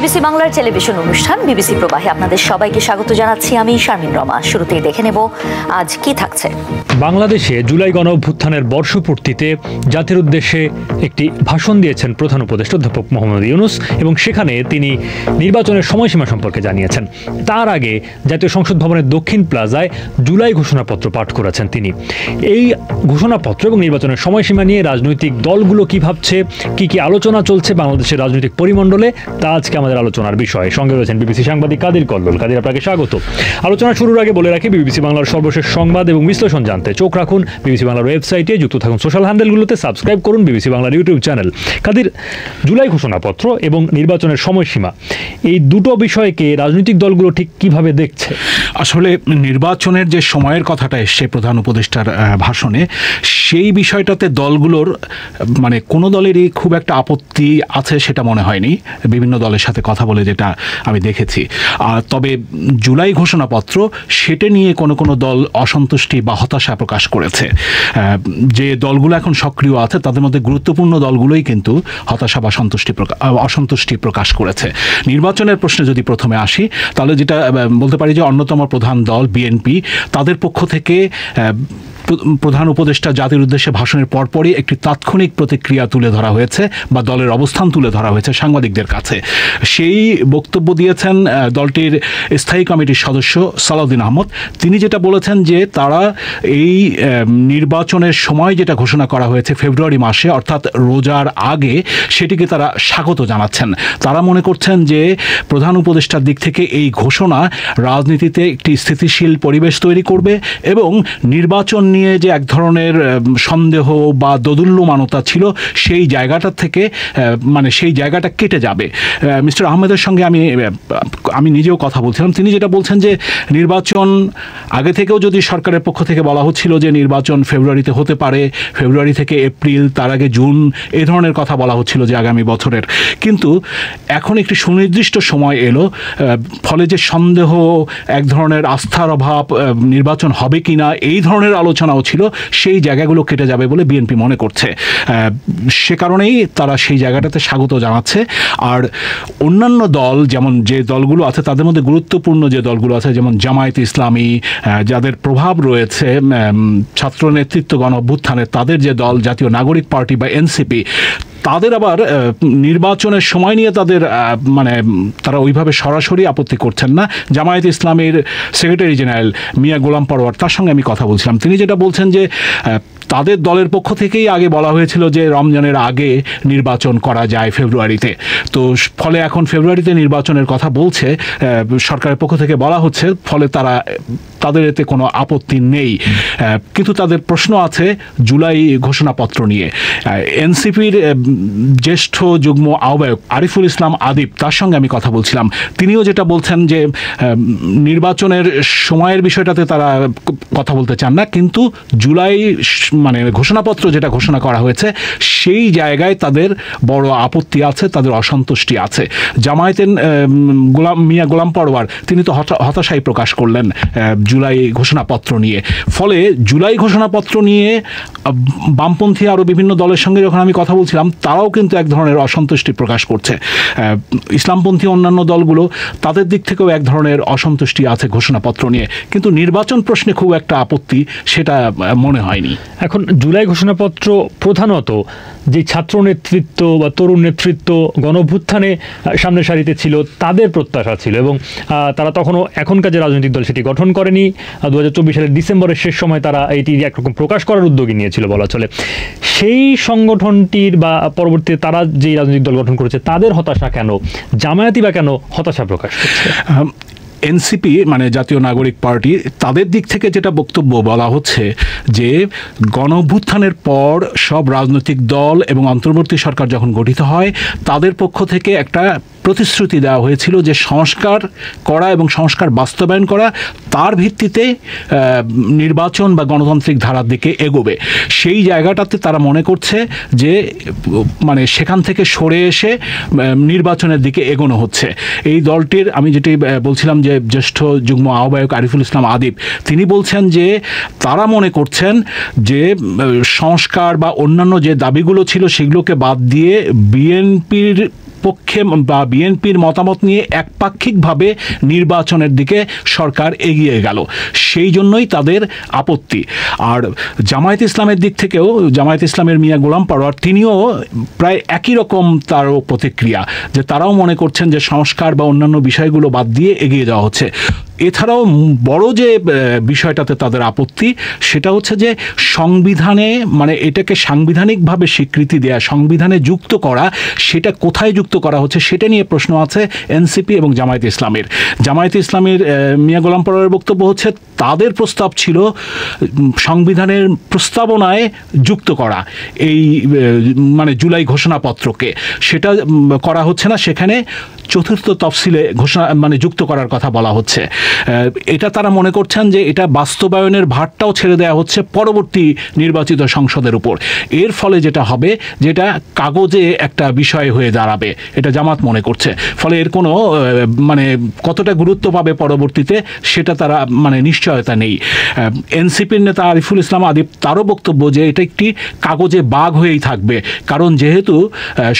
BBC বাংলার television অনুষ্ঠান BBC প্রবাহে আপনাদের সবাইকে স্বাগত জানাচ্ছি। আমি শারমিন রমা। শুরুতেই দেখে নেব আজ কি থাকছে। বাংলাদেশে জুলাই গণঅভ্যুত্থানের বর্ষপূর্তিতে জাতির উদ্দেশ্যে একটি ভাষণ দিয়েছেন প্রধান উপদেষ্টা অধ্যাপক মোহাম্মদ ইউনূস এবং সেখানে তিনি নির্বাচনের সময়সীমা সম্পর্কে জানিয়েছেন। তার আগে জাতীয় সংসদ ভবনের দক্ষিণ প্লাজায় জুলাই ঘোষণাপত্র পাঠ করেছেন তিনি। এই ঘোষণাপত্র এবং নির্বাচনের সময়সীমা নিয়ে রাজনৈতিক দলগুলো কি ভাবছে, কি কি আলোচনা চলছে বাংলাদেশের রাজনৈতিক পরিমণ্ডলে, তা আজকে আমাদের আলোচনার বিষয়। সঙ্গে রয়েছেন বিবিসি সাংবাদিক কাদির কল্লোল। কাদির, আপনাকে স্বাগত। আলোচনা শুরুর আগে বলে রাখি, বিবিসি বাংলার সর্বশেষ সংবাদ এবং বিশ্লেষণ জানতে চোখ রাখুন বিবিসি বাংলার ওয়েবসাইটে, যুক্ত থাকুন সোশ্যাল হ্যান্ডেলগুলোতে, সাবস্ক্রাইব করুন বিবিসি বাংলার ইউটিউব চ্যানেল। কাদির, জুলাই ঘোষণাপত্র এবং নির্বাচনের সময়সীমা, এই দুটো বিষয়কে রাজনৈতিক দলগুলো ঠিক কিভাবে দেখছে? আসলে নির্বাচনের যে সময়ের কথাটা এসছে প্রধান উপদেষ্টার ভাষণে, সেই বিষয়টাতে দলগুলোর মানে কোনো দলেরই খুব একটা আপত্তি আছে সেটা মনে হয়নি, বিভিন্ন দলের সাথে কথা বলে যেটা আমি দেখেছি। তবে জুলাই ঘোষণাপত্র সেটা নিয়ে কোনো দল অসন্তুষ্টি বা হতাশা প্রকাশ করেছে। যে দলগুলো এখন সক্রিয় আছে তাদের মধ্যে গুরুত্বপূর্ণ দলগুলোই কিন্তু হতাশা বা অসন্তুষ্টি প্রকাশ করেছে। নির্বাচনের প্রশ্নে যদি প্রথমে আসি, তাহলে যেটা বলতে পারি যে অন্যতম প্রধান দল বিএনপি, তাদের পক্ষ থেকে প্রধান উপদেষ্টা জাতির উদ্দেশ্যে ভাষণের পরপরই একটি তাৎক্ষণিক প্রতিক্রিয়া তুলে ধরা হয়েছে বা দলের অবস্থান তুলে ধরা হয়েছে সাংবাদিকদের কাছে। সেই বক্তব্য দিয়েছেন দলটির স্থায়ী কমিটির সদস্য সালাউদ্দিন আহমদ। তিনি যেটা বলেছেন যে তারা এই নির্বাচনের সময় যেটা ঘোষণা করা হয়েছে ফেব্রুয়ারি মাসে, অর্থাৎ রোজার আগে, সেটিকে তারা স্বাগত জানাচ্ছেন। তারা মনে করছেন যে প্রধান উপদেষ্টার দিক থেকে এই ঘোষণা রাজনীতিতে একটি স্থিতিশীল পরিবেশ তৈরি করবে এবং নির্বাচন নিয়ে যে এক ধরনের সন্দেহ বা দোদুল্যমানতা ছিল সেই জায়গাটা থেকে সেই জায়গাটা কেটে যাবে। মিস্টার আহমেদের সঙ্গে আমি নিজেও কথা বলছিলাম। তিনি যেটা বলছেন যে নির্বাচন আগে থেকেও যদি সরকারের পক্ষ থেকে বলা হচ্ছিল যে নির্বাচন ফেব্রুয়ারিতে হতে পারে, ফেব্রুয়ারি থেকে এপ্রিল, তার আগে জুন, এই ধরনের কথা বলা হচ্ছিল যে আগামী বছরের, কিন্তু এখন একটি সুনির্দিষ্ট সময় এলো, ফলে যে সন্দেহ, এক ধরনের আস্থার অভাব, নির্বাচন হবে কিনা এই ধরনের আলোচনাও ছিল, সেই জায়গাগুলো কেটে যাবে বলে বিএনপি মনে করছে। সে কারণেই তারা সেই জায়গাটাতে স্বাগত জানাচ্ছে। আর অন্যান্য দল, যেমন যে দলগুলো আছে তাদের মধ্যে গুরুত্বপূর্ণ যে দলগুলো আছে, যেমন জামায়াত ইসলামী, যাদের প্রভাব রয়েছে ছাত্র নেতৃত্ব গণ অভ্যুত্থানের, তাদের যে দল জাতীয় নাগরিক পার্টি বা এনসিপি, তাদের আবার নির্বাচনের সময় নিয়ে তারা ওইভাবে সরাসরি আপত্তি করছেন না। জামায়াত ইসলামীর সেক্রেটারি জেনারেল মিয়া গোলাম পরোয়ার, তার সঙ্গে আমি কথা বলছিলাম। তিনি যেটা বলছেন যে তাদের দলের পক্ষ থেকেই আগে বলা হয়েছিল যে রমজানের আগে নির্বাচন করা যায় ফেব্রুয়ারিতে, তো ফলে এখন ফেব্রুয়ারিতে নির্বাচনের কথা বলছে, সরকারের পক্ষ থেকে বলা হচ্ছে, ফলে তাদের এতে কোনো আপত্তি নেই। কিন্তু তাদের প্রশ্ন আছে জুলাই ঘোষণাপত্র নিয়ে। এনসিপির জ্যেষ্ঠ যুগ্ম আহ্বায়ক আরিফুল ইসলাম আদিব, তার সঙ্গে আমি কথা বলছিলাম। তিনিও যেটা বলছেন যে নির্বাচনের সময়ের বিষয়টাতে তারা কথা বলতে চান না, কিন্তু জুলাই ঘোষণাপত্র যেটা ঘোষণা করা হয়েছে সেই জায়গায় তাদের বড় আপত্তি আছে, তাদের অসন্তুষ্টি আছে। জামায়াতের মিয়া গোলাম পরোয়ার, তিনি তো হতাশাই প্রকাশ করলেন জুলাই ঘোষণাপত্র নিয়ে। ফলে জুলাই ঘোষণাপত্র নিয়ে বামপন্থী আরও বিভিন্ন দলের সঙ্গে যখন আমি কথা বলছিলাম, তারাও কিন্তু এক ধরনের অসন্তুষ্টি প্রকাশ করছে। ইসলামপন্থী অন্যান্য দলগুলো, তাদের দিক থেকেও এক ধরনের অসন্তুষ্টি আছে ঘোষণাপত্র নিয়ে, কিন্তু নির্বাচন প্রশ্নে খুব একটা আপত্তি সেটা মনে হয়নি। এখন জুলাই ঘোষণাপত্র প্রধানত যে ছাত্র নেতৃত্ব বা তরুণ নেতৃত্ব গণঅভ্যুত্থানে সামনের সারিতে ছিল, তাদের প্রত্যাশা ছিল এবং তারা তখনও এখনকার যে রাজনৈতিক দল সেটি গঠন করেনি। 2024 সালের ডিসেম্বরের শেষ সময় তারা এটি একরকম প্রকাশ করার উদ্যোগী নিয়েছিল বলা চলে। সেই সংগঠনটির বা পরবর্তীতে তারা যে রাজনৈতিক দল গঠন করেছে তাদের হতাশা কেন, জামায়াতি বা কেন হতাশা প্রকাশ করছে? এনসিপি জাতীয় নাগরিক পার্টি, তাদের দিক থেকে যেটা বক্তব্য বলা হচ্ছে যে গণঅভ্যুত্থানের পর সব রাজনৈতিক দল এবং অন্তর্বর্তী সরকার যখন গঠিত হয়, তাদের পক্ষ থেকে একটা প্রতিশ্রুতি দেওয়া হয়েছিল যে সংস্কার করা এবং সংস্কার বাস্তবায়ন করা, তার ভিত্তিতে নির্বাচন বা গণতান্ত্রিক ধারার দিকে এগোবে। সেই জায়গাটাতে তারা মনে করছে যে সেখান থেকে সরে এসে নির্বাচনের দিকে এগোনো হচ্ছে। এই দলটির আমি যেটি বলছিলাম যে জ্যেষ্ঠ যুগ্ম আহ্বায়ক আরিফুল ইসলাম আদিব, তিনি বলছেন যে তারা মনে করছেন যে সংস্কার বা অন্যান্য যে দাবিগুলো ছিল সেগুলোকে বাদ দিয়ে বিএনপির পক্ষে বা বিএনপির মতামত নিয়ে একপাক্ষিকভাবে নির্বাচনের দিকে সরকার এগিয়ে গেল, সেই জন্যই তাদের আপত্তি। আর জামায়াত ইসলামের দিক থেকেও, জামায়াত ইসলামের মিয়া গোলাম পরোয়ার তিনিও প্রায় একই রকম তারও প্রতিক্রিয়া, যে তারাও মনে করছেন যে সংস্কার বা অন্যান্য বিষয়গুলো বাদ দিয়ে এগিয়ে যাওয়া হচ্ছে। এছাড়াও বড় যে বিষয়টাতে তাদের আপত্তি, সেটা হচ্ছে যে সংবিধানে, মানে এটাকে সাংবিধানিকভাবে স্বীকৃতি দেয়া, সংবিধানে যুক্ত করা, সেটা কোথায় যুক্ত করা হচ্ছে সেটা নিয়ে প্রশ্ন আছে এনসিপি এবং জামায়াত ইসলামের। জামায়াত ইসলামের মিয়া গোলাম পরোয়ারের বক্তব্য হচ্ছে তাদের প্রস্তাব ছিল সংবিধানের প্রস্তাবনায় যুক্ত করা এই মানে জুলাই ঘোষণাপত্রকে, সেটা করা হচ্ছে না, সেখানে চতুর্থ তফসিলে ঘোষণা মানে যুক্ত করার কথা বলা হচ্ছে। এটা তারা মনে করছেন যে এটা বাস্তবায়নের ভারটাও ছেড়ে দেওয়া হচ্ছে পরবর্তী নির্বাচিত সংসদের উপর। এর ফলে যেটা হবে, যেটা কাগজে একটা বিষয় হয়ে দাঁড়াবে, এটা জামাত মনে করছে। ফলে এর কোনো মানে কতটা গুরুত্ব পাবে পরবর্তীতে সেটা তারা মানে নিশ্চয়তা নেই। এনসিপির নেতা আরিফুল ইসলাম আদিব, তারও বক্তব্য যে এটা একটি কাগজে বাঘ হয়েই থাকবে, কারণ যেহেতু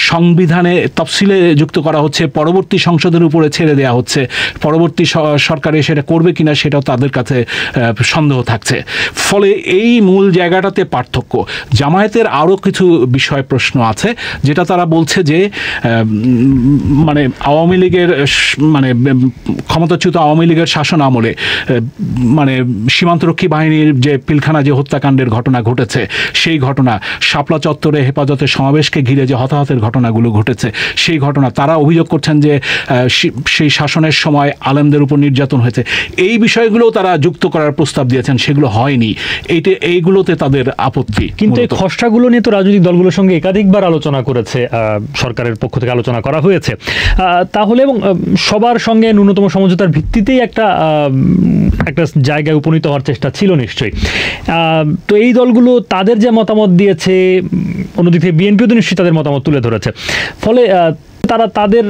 সংবিধানে তফসিলে যুক্ত করা হচ্ছে, পরবর্তী সংসদের উপরে ছেড়ে দেওয়া হচ্ছে, পরবর্তী সরকারে সেটা করবে কিনা সেটাও তাদের কাছে সন্দেহ থাকছে। ফলে এই মূল জায়গাটাতে পার্থক্য। জামায়াতের আরও কিছু বিষয় প্রশ্ন আছে, যেটা তারা বলছে যে মানে আওয়ামী লীগের মানে ক্ষমতাচ্যুত আওয়ামী লীগের শাসন আমলে মানে সীমান্তরক্ষী বাহিনীর যে পিলখানা যে হত্যাকাণ্ডের ঘটনা ঘটেছে, সেই ঘটনা, শাপলা চত্বরে হেফাজতের সমাবেশকে ঘিরে যে হতাহতের ঘটনাগুলো ঘটেছে, সেই ঘটনা তারা অভিযোগ করছেন যে সেই শাসনের সময় আলেমদের উপর নির্যাতন হয়েছে। এই বিষয়গুলো তারা যুক্ত করার প্রস্তাব দিয়েছেন, সেগুলো হয়নি। এইগুলোতে তাদের আপত্তি। কিন্তু এই খসড়াগুলো নিয়ে তো রাজনৈতিক দলগুলোর সঙ্গে একাধিকবার আলোচনা করেছে, সরকারের পক্ষ থেকে আলোচনা করা হয়েছে তাহলে, এবং সবার সঙ্গে ন্যূনতম সমঝোতার ভিত্তিতেই একটা জায়গায় উপনীত হওয়ার চেষ্টা ছিল নিশ্চয়ই। তো এই দলগুলো তাদের যে মতামত দিয়েছে, অন্যদিক থেকে বিএনপিও তো নিশ্চয়ই তাদের মতামত তুলে ধরেছে, ফলে তারা তাদের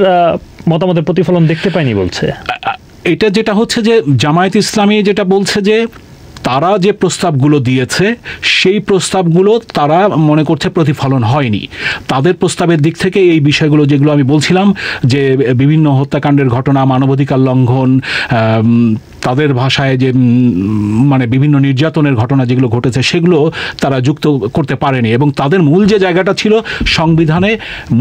মতামতের প্রতিফলন দেখতে পায়নি বলছে। এটা যেটা হচ্ছে যে জামায়াত ইসলামী যেটা বলছে যে তারা যে প্রস্তাবগুলো দিয়েছে, সেই প্রস্তাবগুলো তারা মনে করছে প্রতিফলন হয়নি। তাদের প্রস্তাবের দিক থেকে এই বিষয়গুলো যেগুলো আমি বলছিলাম, যে বিভিন্ন হত্যাকাণ্ডের ঘটনা, মানবাধিকার লঙ্ঘন, তাদের ভাষায় যে মানে বিভিন্ন নির্যাতনের ঘটনা যেগুলো ঘটেছে, সেগুলো তারা যুক্ত করতে পারেনি। এবং তাদের মূল যে জায়গাটা ছিল সংবিধানে,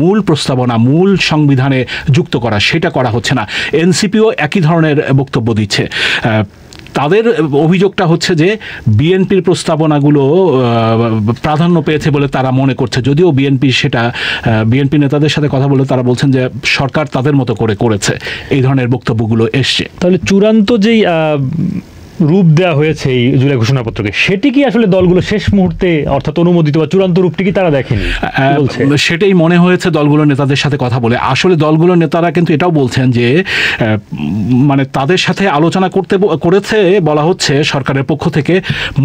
মূল প্রস্তাবনা, মূল সংবিধানে যুক্ত করা, সেটা করা হচ্ছে না। এনসিপিও একই ধরনের বক্তব্য দিচ্ছে। তাদের অভিযোগটা হচ্ছে যে বিএনপির প্রস্তাবনাগুলো প্রাধান্য পেয়েছে বলে তারা মনে করছে, যদিও বিএনপি নেতাদের সাথে কথা বলে তারা বলছেন যে সরকার তাদের মতো করে করেছে। এই ধরনের বক্তব্যগুলো এসছে। তাহলে চূড়ান্ত যেই রূপ দেওয়া হয়েছে এই জুলাই ঘোষণাপত্রকে, সেটি কি আসলে দলগুলো শেষ মুহূর্তে অর্থাৎ অনুমোদিত বা চূড়ান্ত রূপটি কি তারা দেখেনি? সেটাই মনে হয়েছে দলগুলোর নেতাদের সাথে কথা বলে। আসলে দলগুলোর নেতারা কিন্তু এটাও বলছেন যে মানে তাদের সাথে আলোচনা করেছে বলা হচ্ছে সরকারের পক্ষ থেকে।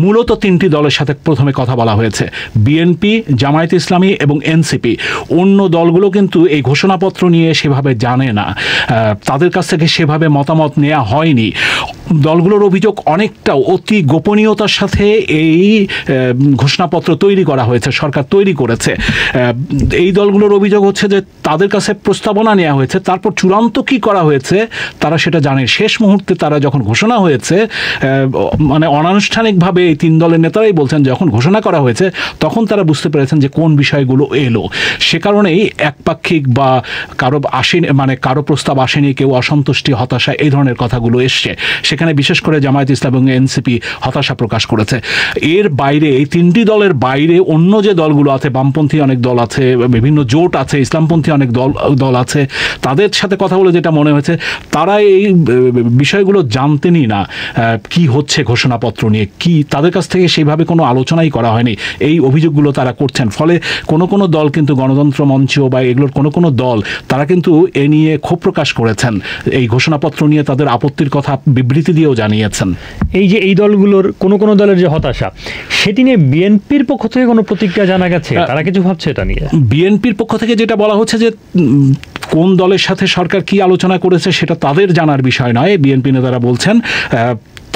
মূলত তিনটি দলের সাথে প্রথমে কথা বলা হয়েছে, বিএনপি, জামায়াত ইসলামী এবং এনসিপি। অন্য দলগুলো কিন্তু এই ঘোষণাপত্র নিয়ে সেভাবে জানে না, তাদের কাছ থেকে সেভাবে মতামত নেওয়া হয়নি। দলগুলোর অভিযোগ অনেকটা অতি গোপনীয়তার সাথে এই ঘোষণাপত্র তৈরি করা হয়েছে, সরকার তৈরি করেছে। এই দলগুলোর অভিযোগ হচ্ছে যে তাদের কাছে প্রস্তাবনা নেওয়া হয়েছে, তারপর চূড়ান্ত কি করা হয়েছে তারা সেটা জানে। শেষ মুহূর্তে তারা যখন ঘোষণা হয়েছে, মানে অনানুষ্ঠানিকভাবে এই তিন দলের নেতারাই বলছেন যখন ঘোষণা করা হয়েছে তখন তারা বুঝতে পেরেছেন যে কোন বিষয়গুলো এলো। সে কারণেই একপাক্ষিক বা কারো প্রস্তাব আসেনি, কেউ অসন্তুষ্টি, হতাশা, এই ধরনের কথাগুলো এসছে। সেখানে বিশেষ করে জামায়াত ইসলাম এবং এনসিপি হতাশা প্রকাশ করেছে। এর বাইরে, এই তিনটি দলের বাইরে অন্য যে দলগুলো আছে, বামপন্থী অনেক দল আছে, বিভিন্ন জোট আছে, ইসলামপন্থী অনেক দল আছে, তাদের সাথে কথা বলে যেটা মনে হয়েছে তারা এই বিষয়গুলো জানতেনই না কি হচ্ছে ঘোষণাপত্র নিয়ে, কি তাদের কাছ থেকে সেইভাবে কোনো আলোচনাই করা হয়নি। এই অভিযোগগুলো তারা করছেন। ফলে কোনো দল কিন্তু গণতন্ত্র মঞ্চ বা এগুলোর কোনো দল তারা কিন্তু এ নিয়ে ক্ষোভ প্রকাশ করেছেন, এই ঘোষণাপত্র নিয়ে তাদের আপত্তির কথা বিবৃতি দিয়েও জানিয়েছেন। এই যে এই দলগুলোর কোনো দলের যে হতাশা, সেটি নিয়ে বিএনপির পক্ষ থেকে কোনো প্রতিক্রিয়া জানা গেছে? তারা কিছু ভাবছে এটা নিয়ে? বিএনপির পক্ষ থেকে যেটা বলা হচ্ছে যে কোন দলের সাথে সরকার কি আলোচনা করেছে সেটা তাদের জানার বিষয় নয়। বিএনপি নেতারা বলছেন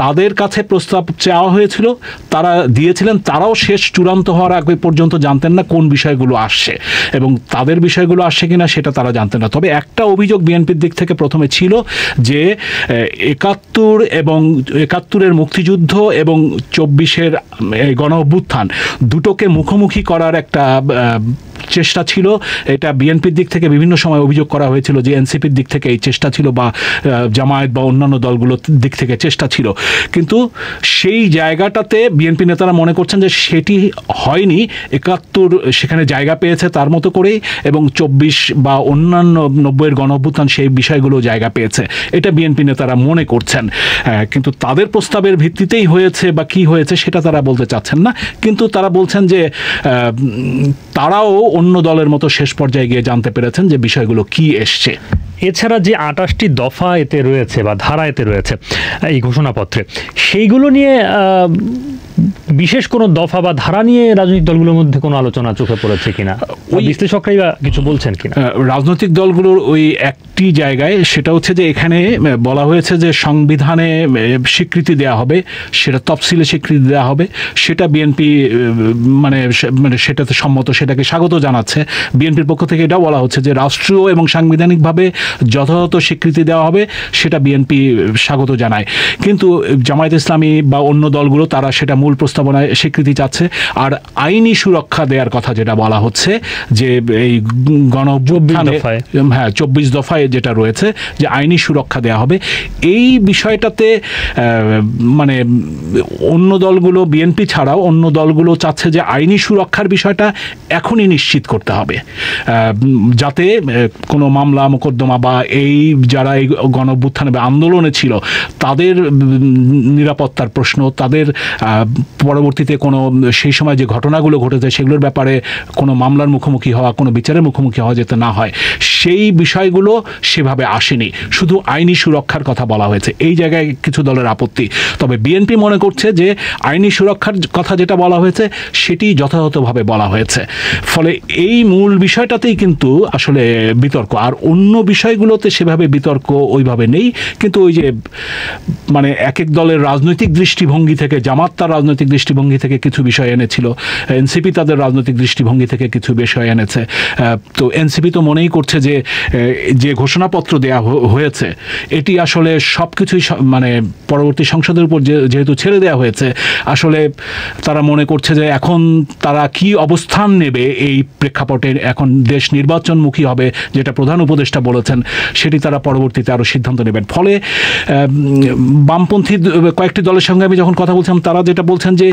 তাদের কাছে প্রস্তাব চাওয়া হয়েছিল, তারা দিয়েছিলেন, তারাও শেষ চূড়ান্ত হওয়ার আগে পর্যন্ত জানতেন না কোন বিষয়গুলো আসছে এবং তাদের বিষয়গুলো আসছে কিনা সেটা তারা জানতেন না। তবে একটা অভিযোগ বিএনপির দিক থেকে প্রথমে ছিল যে ৭১ এবং ৭১-এর মুক্তিযুদ্ধ এবং ২৪-এর গণ অভ্যুত্থান দুটোকে মুখোমুখি করার একটা চেষ্টা ছিল। এটা বিএনপির দিক থেকে বিভিন্ন সময় অভিযোগ করা হয়েছিল যে এনসিপির দিক থেকে এই চেষ্টা ছিল বা জামায়াত বা অন্যান্য দলগুলোর দিক থেকে চেষ্টা ছিল, কিন্তু সেই জায়গাটাতে বিএনপি নেতারা মনে করছেন যে সেটি হয়নি। ৭১ সেখানে জায়গা পেয়েছে তার মতো করেই এবং ২৪ বা অন্যান্য ৯০-এর গণ অভ্যুত্থান সেই বিষয়গুলো জায়গা পেয়েছে, এটা বিএনপি নেতারা মনে করছেন। কিন্তু তাদের প্রস্তাবের ভিত্তিতেই হয়েছে বা কি হয়েছে সেটা তারা বলতে চাচ্ছেন না, কিন্তু তারা বলছেন যে তারাও অন্য দলের মতো শেষ পর্যায়ে গিয়ে জানতে পেরেছেন যে বিষয়গুলো কি এসছে। এছাড়া যে ২৮টি দফা এতে রয়েছে বা ধারা এতে রয়েছে এই ঘোষণাপত্রে, সেইগুলো নিয়ে বিশেষ কোনো দফা বা ধারা নিয়ে রাজনৈতিক দলগুলোর মধ্যে কোনো আলোচনা চোখে পড়েছে কিনা, ওই বিশ্লেষকরাই বা কিছু বলছেন কিনা? রাজনৈতিক দলগুলোর ওই একটি জায়গায়, সেটা হচ্ছে যে এখানে বলা হয়েছে যে সংবিধানে স্বীকৃতি দেওয়া হবে, সেটা তফসিলে স্বীকৃতি দেওয়া হবে, সেটা বিএনপি মানে সেটাতে সম্মত, সেটাকে স্বাগত জানাচ্ছে। বিএনপির পক্ষ থেকে এটাও বলা হচ্ছে যে রাষ্ট্রীয় এবং সাংবিধানিকভাবে যথাযথ স্বীকৃতি দেওয়া হবে, সেটা বিএনপি স্বাগত জানায়। কিন্তু জামায়াত ইসলামী বা অন্য দলগুলো তারা সেটা মূল প্রস্তাবনায় স্বীকৃতি চাচ্ছে। আর আইনি সুরক্ষা দেওয়ার কথা যেটা বলা হচ্ছে যে এই গণ অভ্যুত্থানে ২৪ দফায় যেটা রয়েছে যে আইনি সুরক্ষা দেওয়া হবে, এই বিষয়টাতে মানে অন্য দলগুলো, বিএনপি ছাড়াও অন্য দলগুলো চাচ্ছে যে আইনি সুরক্ষার বিষয়টা এখনই নিশ্চিত করতে হবে, যাতে কোনো মামলা মোকদ্দমা বা এই যারা এই গণ অভ্যুত্থানে বা আন্দোলনে ছিল তাদের নিরাপত্তার প্রশ্ন, তাদের পরবর্তীতে কোনো সেই সময় যে ঘটনাগুলো ঘটেছে সেগুলোর ব্যাপারে কোনো মামলার মুখোমুখি হওয়া, কোনো বিচারের মুখোমুখি হওয়া যাতে না হয়, সেই বিষয়গুলো সেভাবে আসেনি, শুধু আইনি সুরক্ষার কথা বলা হয়েছে। এই জায়গায় কিছু দলের আপত্তি। তবে বিএনপি মনে করছে যে আইনি সুরক্ষার কথা যেটা বলা হয়েছে সেটি যথাযথভাবে বলা হয়েছে, ফলে এই মূল বিষয়টাতেই কিন্তু আসলে বিতর্ক। আর অন্য বিষয়গুলোতে সেভাবে বিতর্ক ওইভাবে নেই, কিন্তু ওই যে মানে এক এক দলের রাজনৈতিক দৃষ্টিভঙ্গি থেকে, জামাত তার রাজনৈতিক দৃষ্টিভঙ্গি থেকে কিছু বিষয় এনেছিল, এনসিপি তাদের রাজনৈতিক দৃষ্টিভঙ্গি থেকে কিছু বিষয় এনেছে। তো এনসিপি তো মনেই করছে যে যে ঘোষণাপত্র দেয়া হয়েছে এটি আসলে সব কিছুই মানে পরবর্তী সংসদের উপর যেহেতু ছেড়ে দেওয়া হয়েছে, আসলে তারা মনে করছে যে এখন তারা কি অবস্থান নেবে এই প্রেক্ষাপটে, এখন দেশ নির্বাচনমুখী হবে যেটা প্রধান উপদেষ্টা বলেছেন, সেটি তারা পরবর্তীতে আরও সিদ্ধান্ত নেবেন। ফলে বামপন্থী কয়েকটি দলের সঙ্গে আমি যখন কথা বলছিলাম তারা যেটা বলছেন যে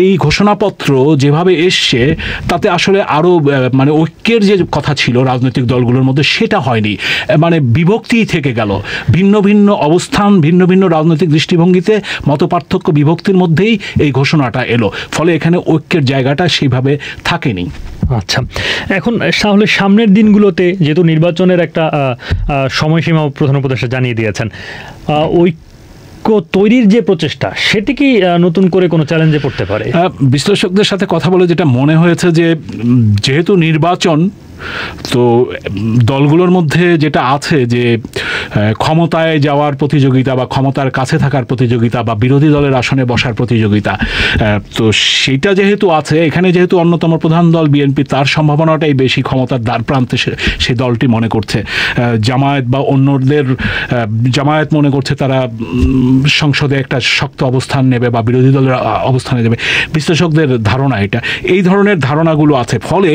এই ঘোষণাপত্র যেভাবে এসছে তাতে আসলে আরও মানে ঐক্যের যে কথা ছিল রাজনৈতিক দলগুলোর মধ্যে সেটা হয়নি, মানে বিভক্তিই থেকে গেল, ভিন্ন ভিন্ন অবস্থান, ভিন্ন ভিন্ন রাজনৈতিক দৃষ্টিভঙ্গিতে মতপার্থক্য বিভক্তির মধ্যেই এই ঘোষণাটা এলো, ফলে এখানে ঐক্যের জায়গাটা সেইভাবে থাকেনি। আচ্ছা, এখন তাহলে সামনের দিনগুলোতে যেহেতু নির্বাচনের একটা সময়সীমা প্রধান উপদেষ্টা জানিয়ে দিয়েছেন, ঐক্য তৈরির যে প্রচেষ্টা সেটি কি নতুন করে কোনো চ্যালেঞ্জে পড়তে পারে? বিশ্লেষকদের সাথে কথা বলে যেটা মনে হয়েছে যে যেহেতু নির্বাচন, তো দলগুলোর মধ্যে যেটা আছে যে ক্ষমতায় যাওয়ার প্রতিযোগিতা বা ক্ষমতার কাছে থাকার প্রতিযোগিতা বা বিরোধী দলের আসনে বসার প্রতিযোগিতা, তো সেটা যেহেতু আছে, এখানে যেহেতু অন্যতম প্রধান দল বিএনপি, তার সম্ভাবনাটাই বেশি ক্ষমতার দ্বার প্রান্তে সেই দলটি মনে করছে। জামায়াত বা অন্যদের, জামায়াত মনে করছে তারা সংসদে একটা শক্ত অবস্থান নেবে বা বিরোধী দলের অবস্থানে যাবে, বিশ্লেষকদের ধারণা এটা, এই ধরনের ধারণাগুলো আছে। ফলে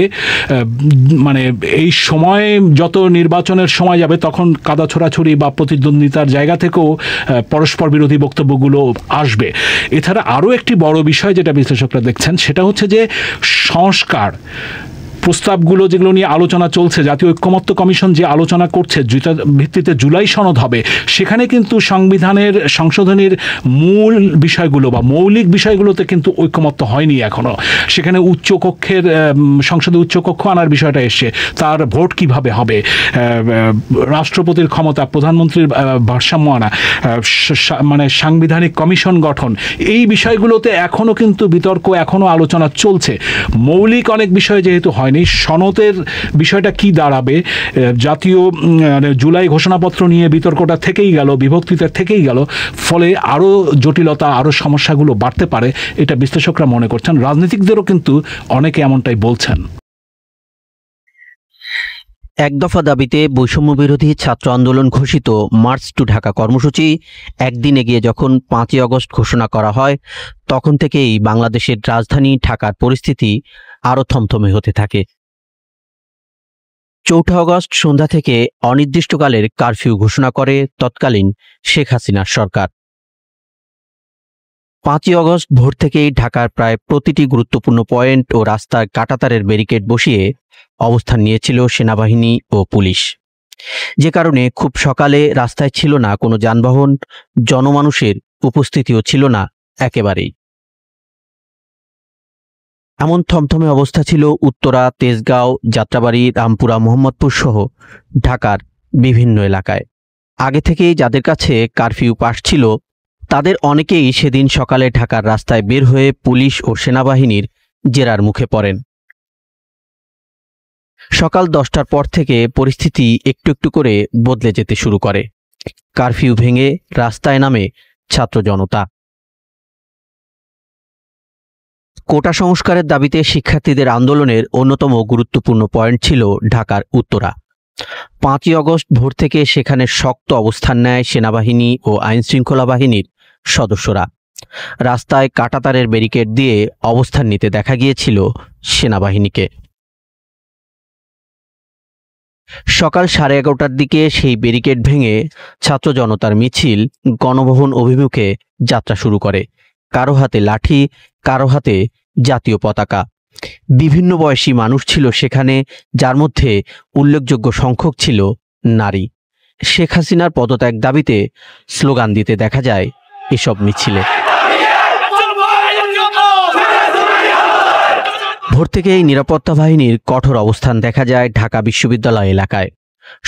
মানে এই সময় যত নির্বাচনের সময় যাবে তখন কাদা ছোড়াছুড়ি বা প্রতিদ্বন্দ্বিতার জায়গা থেকেও পরস্পর বিরোধী বক্তব্যগুলো আসবে। এছাড়া আরও একটি বড় বিষয় যেটা বিশ্লেষকরা দেখছেন সেটা হচ্ছে যে সংস্কার প্রস্তাবগুলো যেগুলো নিয়ে আলোচনা চলছে, জাতীয় ঐক্যমত্য কমিশন যে আলোচনা করছে যেটা ভিত্তিতে জুলাই সনদ হবে, সেখানে কিন্তু সংবিধানের সংশোধনীর মূল বিষয়গুলো বা মৌলিক বিষয়গুলোতে কিন্তু ঐক্যমত্য হয়নি এখনও। সেখানে উচ্চকক্ষের সংসদে উচ্চকক্ষ আনার বিষয়টা এসছে, তার ভোট কিভাবে হবে, রাষ্ট্রপতির ক্ষমতা, প্রধানমন্ত্রীর ভারসাম্য আনা, মানে সাংবিধানিক কমিশন গঠন, এই বিষয়গুলোতে এখনও কিন্তু বিতর্ক, এখনও আলোচনা চলছে। মৌলিক অনেক বিষয় যেহেতু হয়নি, হয়নি। সনদের বিষয়টা কি দাঁড়াবে, জাতীয় জুলাই ঘোষণাপত্র নিয়ে বিতর্কটা থেকেই গেল, বিভক্তিটা থেকেই গেল, ফলে আরও জটিলতা, আরও সমস্যাগুলো বাড়তে পারে, এটা বিশ্লেষকরা মনে করছেন। রাজনীতিকদেরও কিন্তু অনেকে এমনটাই বলছেন। এক দফা দাবিতে বৈষম্য বিরোধী ছাত্র আন্দোলন ঘোষিত মার্চ টু ঢাকা কর্মসূচি একদিন এগিয়ে যখন 5ই আগস্ট ঘোষণা করা হয়, তখন থেকেই বাংলাদেশের রাজধানী ঢাকার পরিস্থিতি আরও থমথমে হতে থাকে। 4 আগস্ট সন্ধ্যা থেকে অনির্দিষ্টকালের কারফিউ ঘোষণা করে তৎকালীন শেখ হাসিনার সরকার। 5ই আগস্ট ভোর থেকেই ঢাকার প্রায় প্রতিটি গুরুত্বপূর্ণ পয়েন্ট ও রাস্তার কাঁটাতারের ব্যারিকেড বসিয়ে অবস্থান নিয়েছিল সেনাবাহিনী ও পুলিশ, যে কারণে খুব সকালে রাস্তায় ছিল না কোনো যানবাহন, জনমানুষের উপস্থিতিও ছিল না একেবারেই। এমন থমথমে অবস্থা ছিল উত্তরা, তেজগাঁও, যাত্রাবাড়ি, রামপুরা, মোহাম্মদপুর সহ ঢাকার বিভিন্ন এলাকায়। আগে থেকেই যাদের কাছে কারফিউ পাস ছিল তাদের অনেকেই সেদিন সকালে ঢাকার রাস্তায় বের হয়ে পুলিশ ও সেনাবাহিনীর জেরার মুখে পড়েন। সকাল 10টার পর থেকে পরিস্থিতি একটু একটু করে বদলে যেতে শুরু করে। কারফিউ ভেঙে রাস্তায় নামে ছাত্র জনতা। কোটা সংস্কারের দাবিতে শিক্ষার্থীদের আন্দোলনের অন্যতম গুরুত্বপূর্ণ পয়েন্ট ছিল ঢাকার উত্তরা। 5ই আগস্ট ভোর থেকে সেখানে শক্ত অবস্থান নেয় সেনাবাহিনী ও আইনশৃঙ্খলা বাহিনীর সদস্যরা। রাস্তায় কাঁটাতারের ব্যারিকেড দিয়ে অবস্থান নিতে দেখা গিয়েছিল সেনাবাহিনীকে। সকাল 11:30টার দিকে সেই ব্যারিকেড ভেঙে ছাত্র জনতার মিছিল গণভবন অভিমুখে যাত্রা শুরু করে। কারো হাতে লাঠি, কারো হাতে জাতীয় পতাকা। বিভিন্ন বয়সী মানুষ ছিল সেখানে, যার মধ্যে উল্লেখযোগ্য সংখ্যক ছিল নারী। শেখ হাসিনার পদত্যাগ দাবিতে স্লোগান দিতে দেখা যায় এসব মিছিলে। ভোর থেকেই নিরাপত্তা বাহিনীর কঠোর অবস্থান দেখা যায় ঢাকা বিশ্ববিদ্যালয় এলাকায়।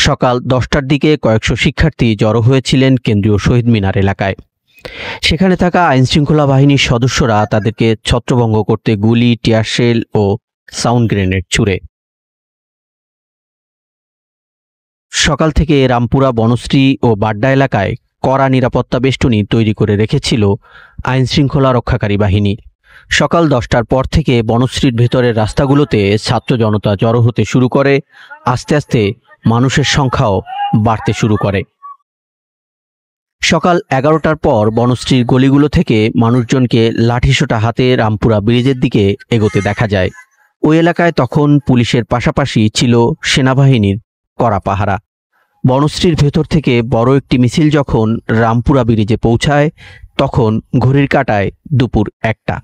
সকাল 10টার দিকে কয়েকশো শিক্ষার্থী জড়ো হয়েছিলেন কেন্দ্রীয় শহীদ মিনার এলাকায়। সেখানে থাকা আইনশৃঙ্খলা বাহিনীর সদস্যরা তাদেরকে ছত্রভঙ্গ করতে গুলি, টিয়ারশেল ও সাউন্ড গ্রেনেড ছুড়ে। সকাল থেকে রামপুরা, বনশ্রী ও বাড্ডা এলাকায় কড়া নিরাপত্তা বেষ্টনী তৈরি করে রেখেছিল আইনশৃঙ্খলা রক্ষাকারী বাহিনী। সকাল 10টার পর থেকে বনশ্রীর ভেতরের রাস্তাগুলোতে ছাত্র জনতা জড়ো হতে শুরু করে। আস্তে আস্তে মানুষের সংখ্যাও বাড়তে শুরু করে। সকাল 11টার পর বনশ্রীর গলিগুলো থেকে মানুষজনকে লাঠিসোঁটা হাতে রামপুরা ব্রিজের দিকে এগোতে দেখা যায়। ওই এলাকায় তখন পুলিশের পাশাপাশি ছিল সেনাবাহিনীর কড়া পাহারা। বনশ্রীর ভেতর থেকে বড় একটি মিছিল যখন রামপুরা ব্রিজে পৌঁছায় তখন ঘড়ির কাঁটায় দুপুর 1টা।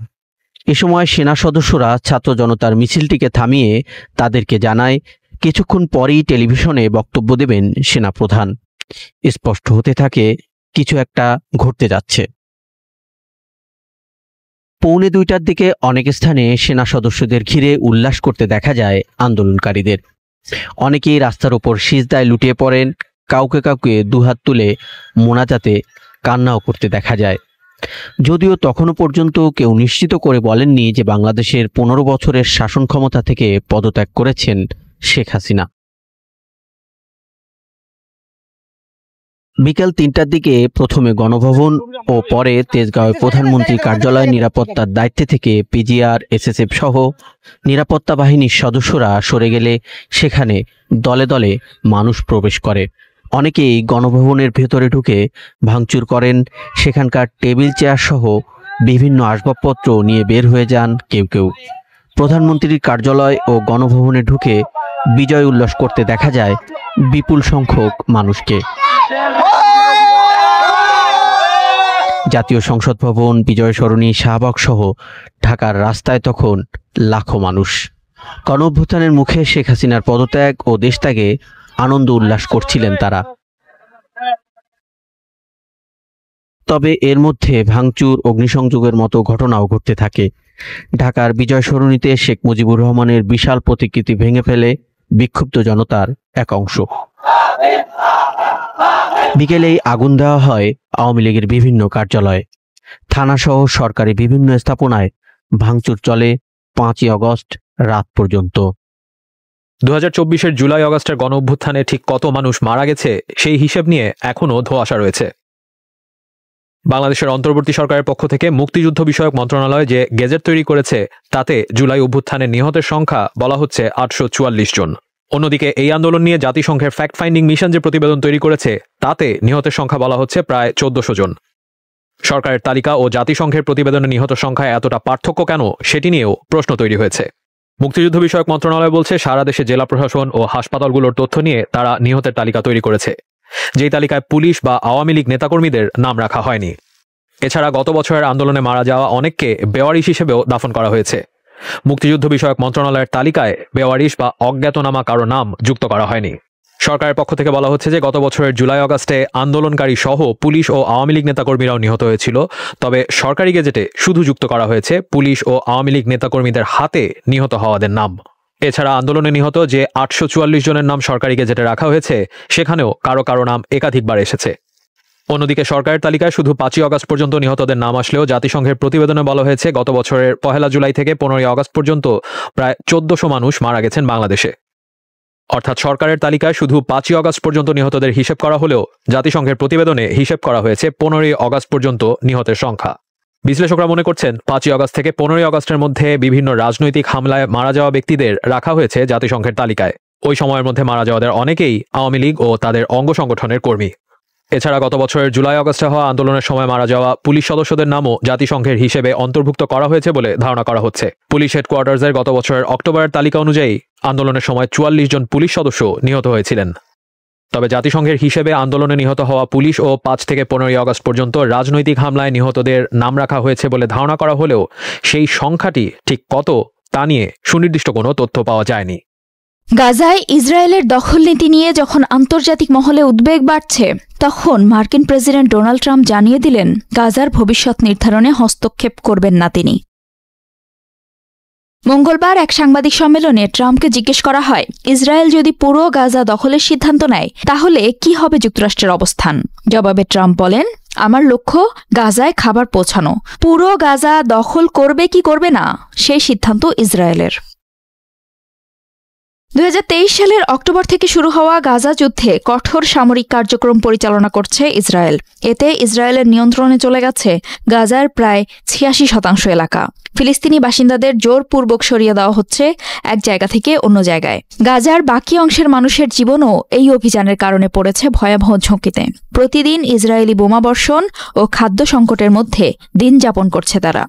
এ সময় সেনা সদস্যরা ছাত্র জনতার মিছিলটিকে থামিয়ে তাদেরকে জানায় কিছুক্ষণ পরেই টেলিভিশনে বক্তব্য দেবেন সেনাপ্রধান। স্পষ্ট হতে থাকে কিছু একটা ঘটতে যাচ্ছে। 1:45টার দিকে অনেক স্থানে সেনা সদস্যদের ঘিরে উল্লাস করতে দেখা যায় আন্দোলনকারীদের। অনেকেই রাস্তার ওপর সিজদায় লুটিয়ে পড়েন, কাউকে কাউকে দুহাত তুলে মোনাজাতে কান্নাও করতে দেখা যায়। যদিও তখনও পর্যন্ত কেউ নিশ্চিত করে বলেননি যে বাংলাদেশের 15 বছরের শাসন ক্ষমতা থেকে পদত্যাগ করেছেন শেখ হাসিনা। বিকেল 3টার দিকে প্রথমে গণভবন ও পরে তেজগাঁওয়ে প্রধানমন্ত্রীর কার্যালয় নিরাপত্তার দায়িত্বে থেকে পিজিআর, এসএসএফ সহ নিরাপত্তা বাহিনীর সদস্যরা সরে গেলে সেখানে দলে দলে মানুষ প্রবেশ করে। অনেকেই গণভবনের ভেতরে ঢুকে ভাঙচুর করেন। সেখানকার টেবিল চেয়ার সহ বিভিন্ন আসবাবপত্র নিয়ে বের হয়ে যান কেউ কেউ। প্রধানমন্ত্রীর কার্যালয় ও গণভবনে ঢুকে বিজয় উল্লাস করতে দেখা যায় বিপুল সংখ্যক মানুষকে। জাতীয় সংসদ ভবন, বিজয় সরণি, শাহবাগ সহ ঢাকার রাস্তায় তখন লাখো মানুষ। গণঅভ্যুত্থানের মুখে শেখ হাসিনার পদত্যাগ ও দেশত্যাগে আনন্দ উল্লাস করছিলেন তারা। তবে এর মধ্যে ভাঙচুর, অগ্নিসংযোগের মতো ঘটনাও ঘটতে থাকে। ঢাকার বিজয় সরণিতে শেখ মুজিবুর রহমানের বিশাল প্রতিকৃতি ভেঙে ফেলে বিক্ষুব্ধ জনতার এক অংশ। বিকেলেই আগুন দেওয়া হয় আওয়ামী লীগের বিভিন্ন কার্যালয়ে। থানাসহ সরকারি বিভিন্ন স্থাপনায় ভাঙচুর চলে 5ই আগস্ট রাত পর্যন্ত। 2024-এর জুলাই অগাস্টের গণঅভ্যুত্থানে ঠিক কত মানুষ মারা গেছে সেই হিসেব নিয়ে এখনও ধোঁয়াশা রয়েছে। বাংলাদেশের অন্তর্বর্তী সরকারের পক্ষ থেকে মুক্তিযুদ্ধ বিষয়ক মন্ত্রণালয় যে গেজেট তৈরি করেছে তাতে জুলাই অভ্যুত্থানে নিহতের সংখ্যা বলা হচ্ছে 844 জন। অন্যদিকে এই আন্দোলন নিয়ে জাতিসংঘের ফ্যাক্ট ফাইন্ডিং মিশন যে প্রতিবেদন তৈরি করেছে তাতে নিহতের সংখ্যা বলা হচ্ছে প্রায় 1400 জন। সরকারের তালিকা ও জাতিসংঘের প্রতিবেদনে নিহত সংখ্যায় এতটা পার্থক্য কেন সেটি নিয়েও প্রশ্ন তৈরি হয়েছে। মুক্তিযুদ্ধ বিষয়ক মন্ত্রণালয় বলছে সারা দেশে জেলা প্রশাসন ও হাসপাতালগুলোর তথ্য নিয়ে তারা নিহতের তালিকা তৈরি করেছে, যেই তালিকায় পুলিশ বা আওয়ামী লীগ নেতাকর্মীদের নাম রাখা হয়নি। এছাড়া গত বছরের আন্দোলনে মারা যাওয়া অনেককে বেওয়ারিশ হিসেবেও দাফন করা হয়েছে। মুক্তিযুদ্ধ বিষয়ক মন্ত্রণালয়ের তালিকায় বেওয়ারিশ বা অজ্ঞাতনামা কারো নাম যুক্ত করা হয়নি। সরকারের পক্ষ থেকে বলা হচ্ছে যে গত বছরের জুলাই অগাস্টে আন্দোলনকারী সহ পুলিশ ও আওয়ামী লীগ নেতাকর্মীরাও নিহত হয়েছিল, তবে সরকারি গেজেটে শুধু যুক্ত করা হয়েছে পুলিশ ও আওয়ামী লীগ নেতাকর্মীদের হাতে নিহত হওয়াদের নাম। এছাড়া আন্দোলনে নিহত যে 844 জনের নাম সরকারি গেজেটে রাখা হয়েছে সেখানেও কারো কারো নাম একাধিকবার এসেছে। অন্যদিকে সরকারের তালিকায় শুধু 5ই আগস্ট পর্যন্ত নিহতদের নাম আসলেও জাতিসংঘের প্রতিবেদনে বলা হয়েছে গত বছরের 1 জুলাই থেকে 15 আগস্ট পর্যন্ত প্রায় 1400 মানুষ মারা গেছেন বাংলাদেশে। অর্থাৎ সরকারের তালিকায় শুধু 5ই আগস্ট পর্যন্ত নিহতদের হিসেব করা হলেও জাতিসংঘের প্রতিবেদনে হিসেব করা হয়েছে 15 আগস্ট পর্যন্ত নিহতের সংখ্যা। বিশ্লেষকরা মনে করছেন 5ই আগস্ট থেকে 15 আগস্টের মধ্যে বিভিন্ন রাজনৈতিক হামলায় মারা যাওয়া ব্যক্তিদের রাখা হয়েছে জাতিসংঘের তালিকায়। ওই সময়ের মধ্যে মারা যাওয়াদের অনেকেই আওয়ামী লীগ ও তাদের অঙ্গ সংগঠনের কর্মী। এছাড়া গত বছরের জুলাই আগস্টে হওয়া আন্দোলনের সময় মারা যাওয়া পুলিশ সদস্যদের নামও জাতিসংঘের হিসেবে অন্তর্ভুক্ত করা হয়েছে বলে ধারণা করা হচ্ছে। পুলিশ হেডকোয়ার্টার্সের গত বছরের অক্টোবরের তালিকা অনুযায়ী আন্দোলনের সময় 44 জন পুলিশ সদস্য নিহত হয়েছিলেন। তবে জাতিসংঘের হিসেবে আন্দোলনে নিহত হওয়া পুলিশ ও 5 থেকে 15 আগস্ট পর্যন্ত রাজনৈতিক হামলায় নিহতদের নাম রাখা হয়েছে বলে ধারণা করা হলেও সেই সংখ্যাটি ঠিক কত তা নিয়ে সুনির্দিষ্ট কোনো তথ্য পাওয়া যায়নি। গাজায় ইসরায়েলের দখল নীতি নিয়ে যখন আন্তর্জাতিক মহলে উদ্বেগ বাড়ছে, তখন মার্কিন প্রেসিডেন্ট ডোনাল্ড ট্রাম্প জানিয়ে দিলেন গাজার ভবিষ্যৎ নির্ধারণে হস্তক্ষেপ করবেন না তিনি। মঙ্গলবার এক সাংবাদিক সম্মেলনে ট্রাম্পকে জিজ্ঞেস করা হয়, ইসরায়েল যদি পুরো গাজা দখলের সিদ্ধান্ত নেয় তাহলে কি হবে যুক্তরাষ্ট্রের অবস্থান? জবাবে ট্রাম্প বলেন, আমার লক্ষ্য গাজায় খাবার পৌঁছানো। পুরো গাজা দখল করবে কি করবে না সেই সিদ্ধান্ত ইসরায়েলের। 2023 সালের অক্টোবর থেকে শুরু হওয়া গাজা যুদ্ধে কঠোর সামরিক কার্যক্রম পরিচালনা করছে ইসরায়েল। এতে ইসরায়েলের নিয়ন্ত্রণে চলে গেছে গাজার প্রায় 86% এলাকা। ফিলিস্তিনি বাসিন্দাদের জোরপূর্বক সরিয়ে দেওয়া হচ্ছে এক জায়গা থেকে অন্য জায়গায়। গাজার বাকি অংশের মানুষের জীবনও এই অভিযানের কারণে পড়েছে ভয়াবহ ঝুঁকিতে। প্রতিদিন ইসরায়েলি বোমাবর্ষণ ও খাদ্য সংকটের মধ্যে দিন যাপন করছে তারা।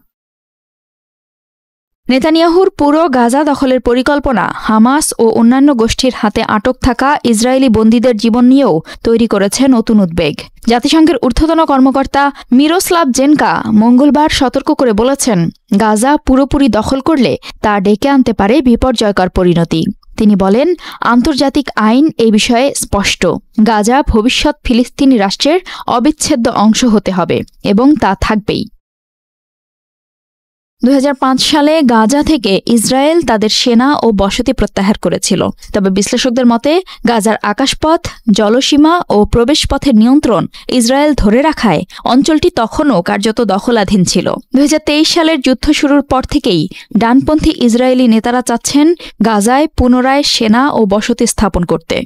নেতানিয়াহুর পুরো গাজা দখলের পরিকল্পনা হামাস ও অন্যান্য গোষ্ঠীর হাতে আটক থাকা ইসরায়েলি বন্দীদের জীবন নিয়েও তৈরি করেছে নতুন উদ্বেগ। জাতিসংঘের ঊর্ধ্বতন কর্মকর্তা মিরোস্লাভ জেনকা মঙ্গলবার সতর্ক করে বলেছেন, গাজা পুরোপুরি দখল করলে তা ডেকে আনতে পারে বিপর্যয়কর পরিণতি। তিনি বলেন, আন্তর্জাতিক আইন এই বিষয়ে স্পষ্ট। গাজা ভবিষ্যৎ ফিলিস্তিনি রাষ্ট্রের অবিচ্ছেদ্য অংশ হতে হবে এবং তা থাকবেই। 2005 সালে গাজা থেকে ইসরায়েল তাদের সেনা ও বসতি প্রত্যাহার করেছিল। তবে বিশ্লেষকদের মতে গাজার আকাশপথ, জলসীমা ও প্রবেশপথের নিয়ন্ত্রণ ইসরায়েল ধরে রাখায় অঞ্চলটি তখনও কার্যত দখলাধীন ছিল। 2023 সালের যুদ্ধ শুরুর পর থেকেই ডানপন্থী ইসরায়েলি নেতারা চাচ্ছেন গাজায় পুনরায় সেনা ও বসতি স্থাপন করতে।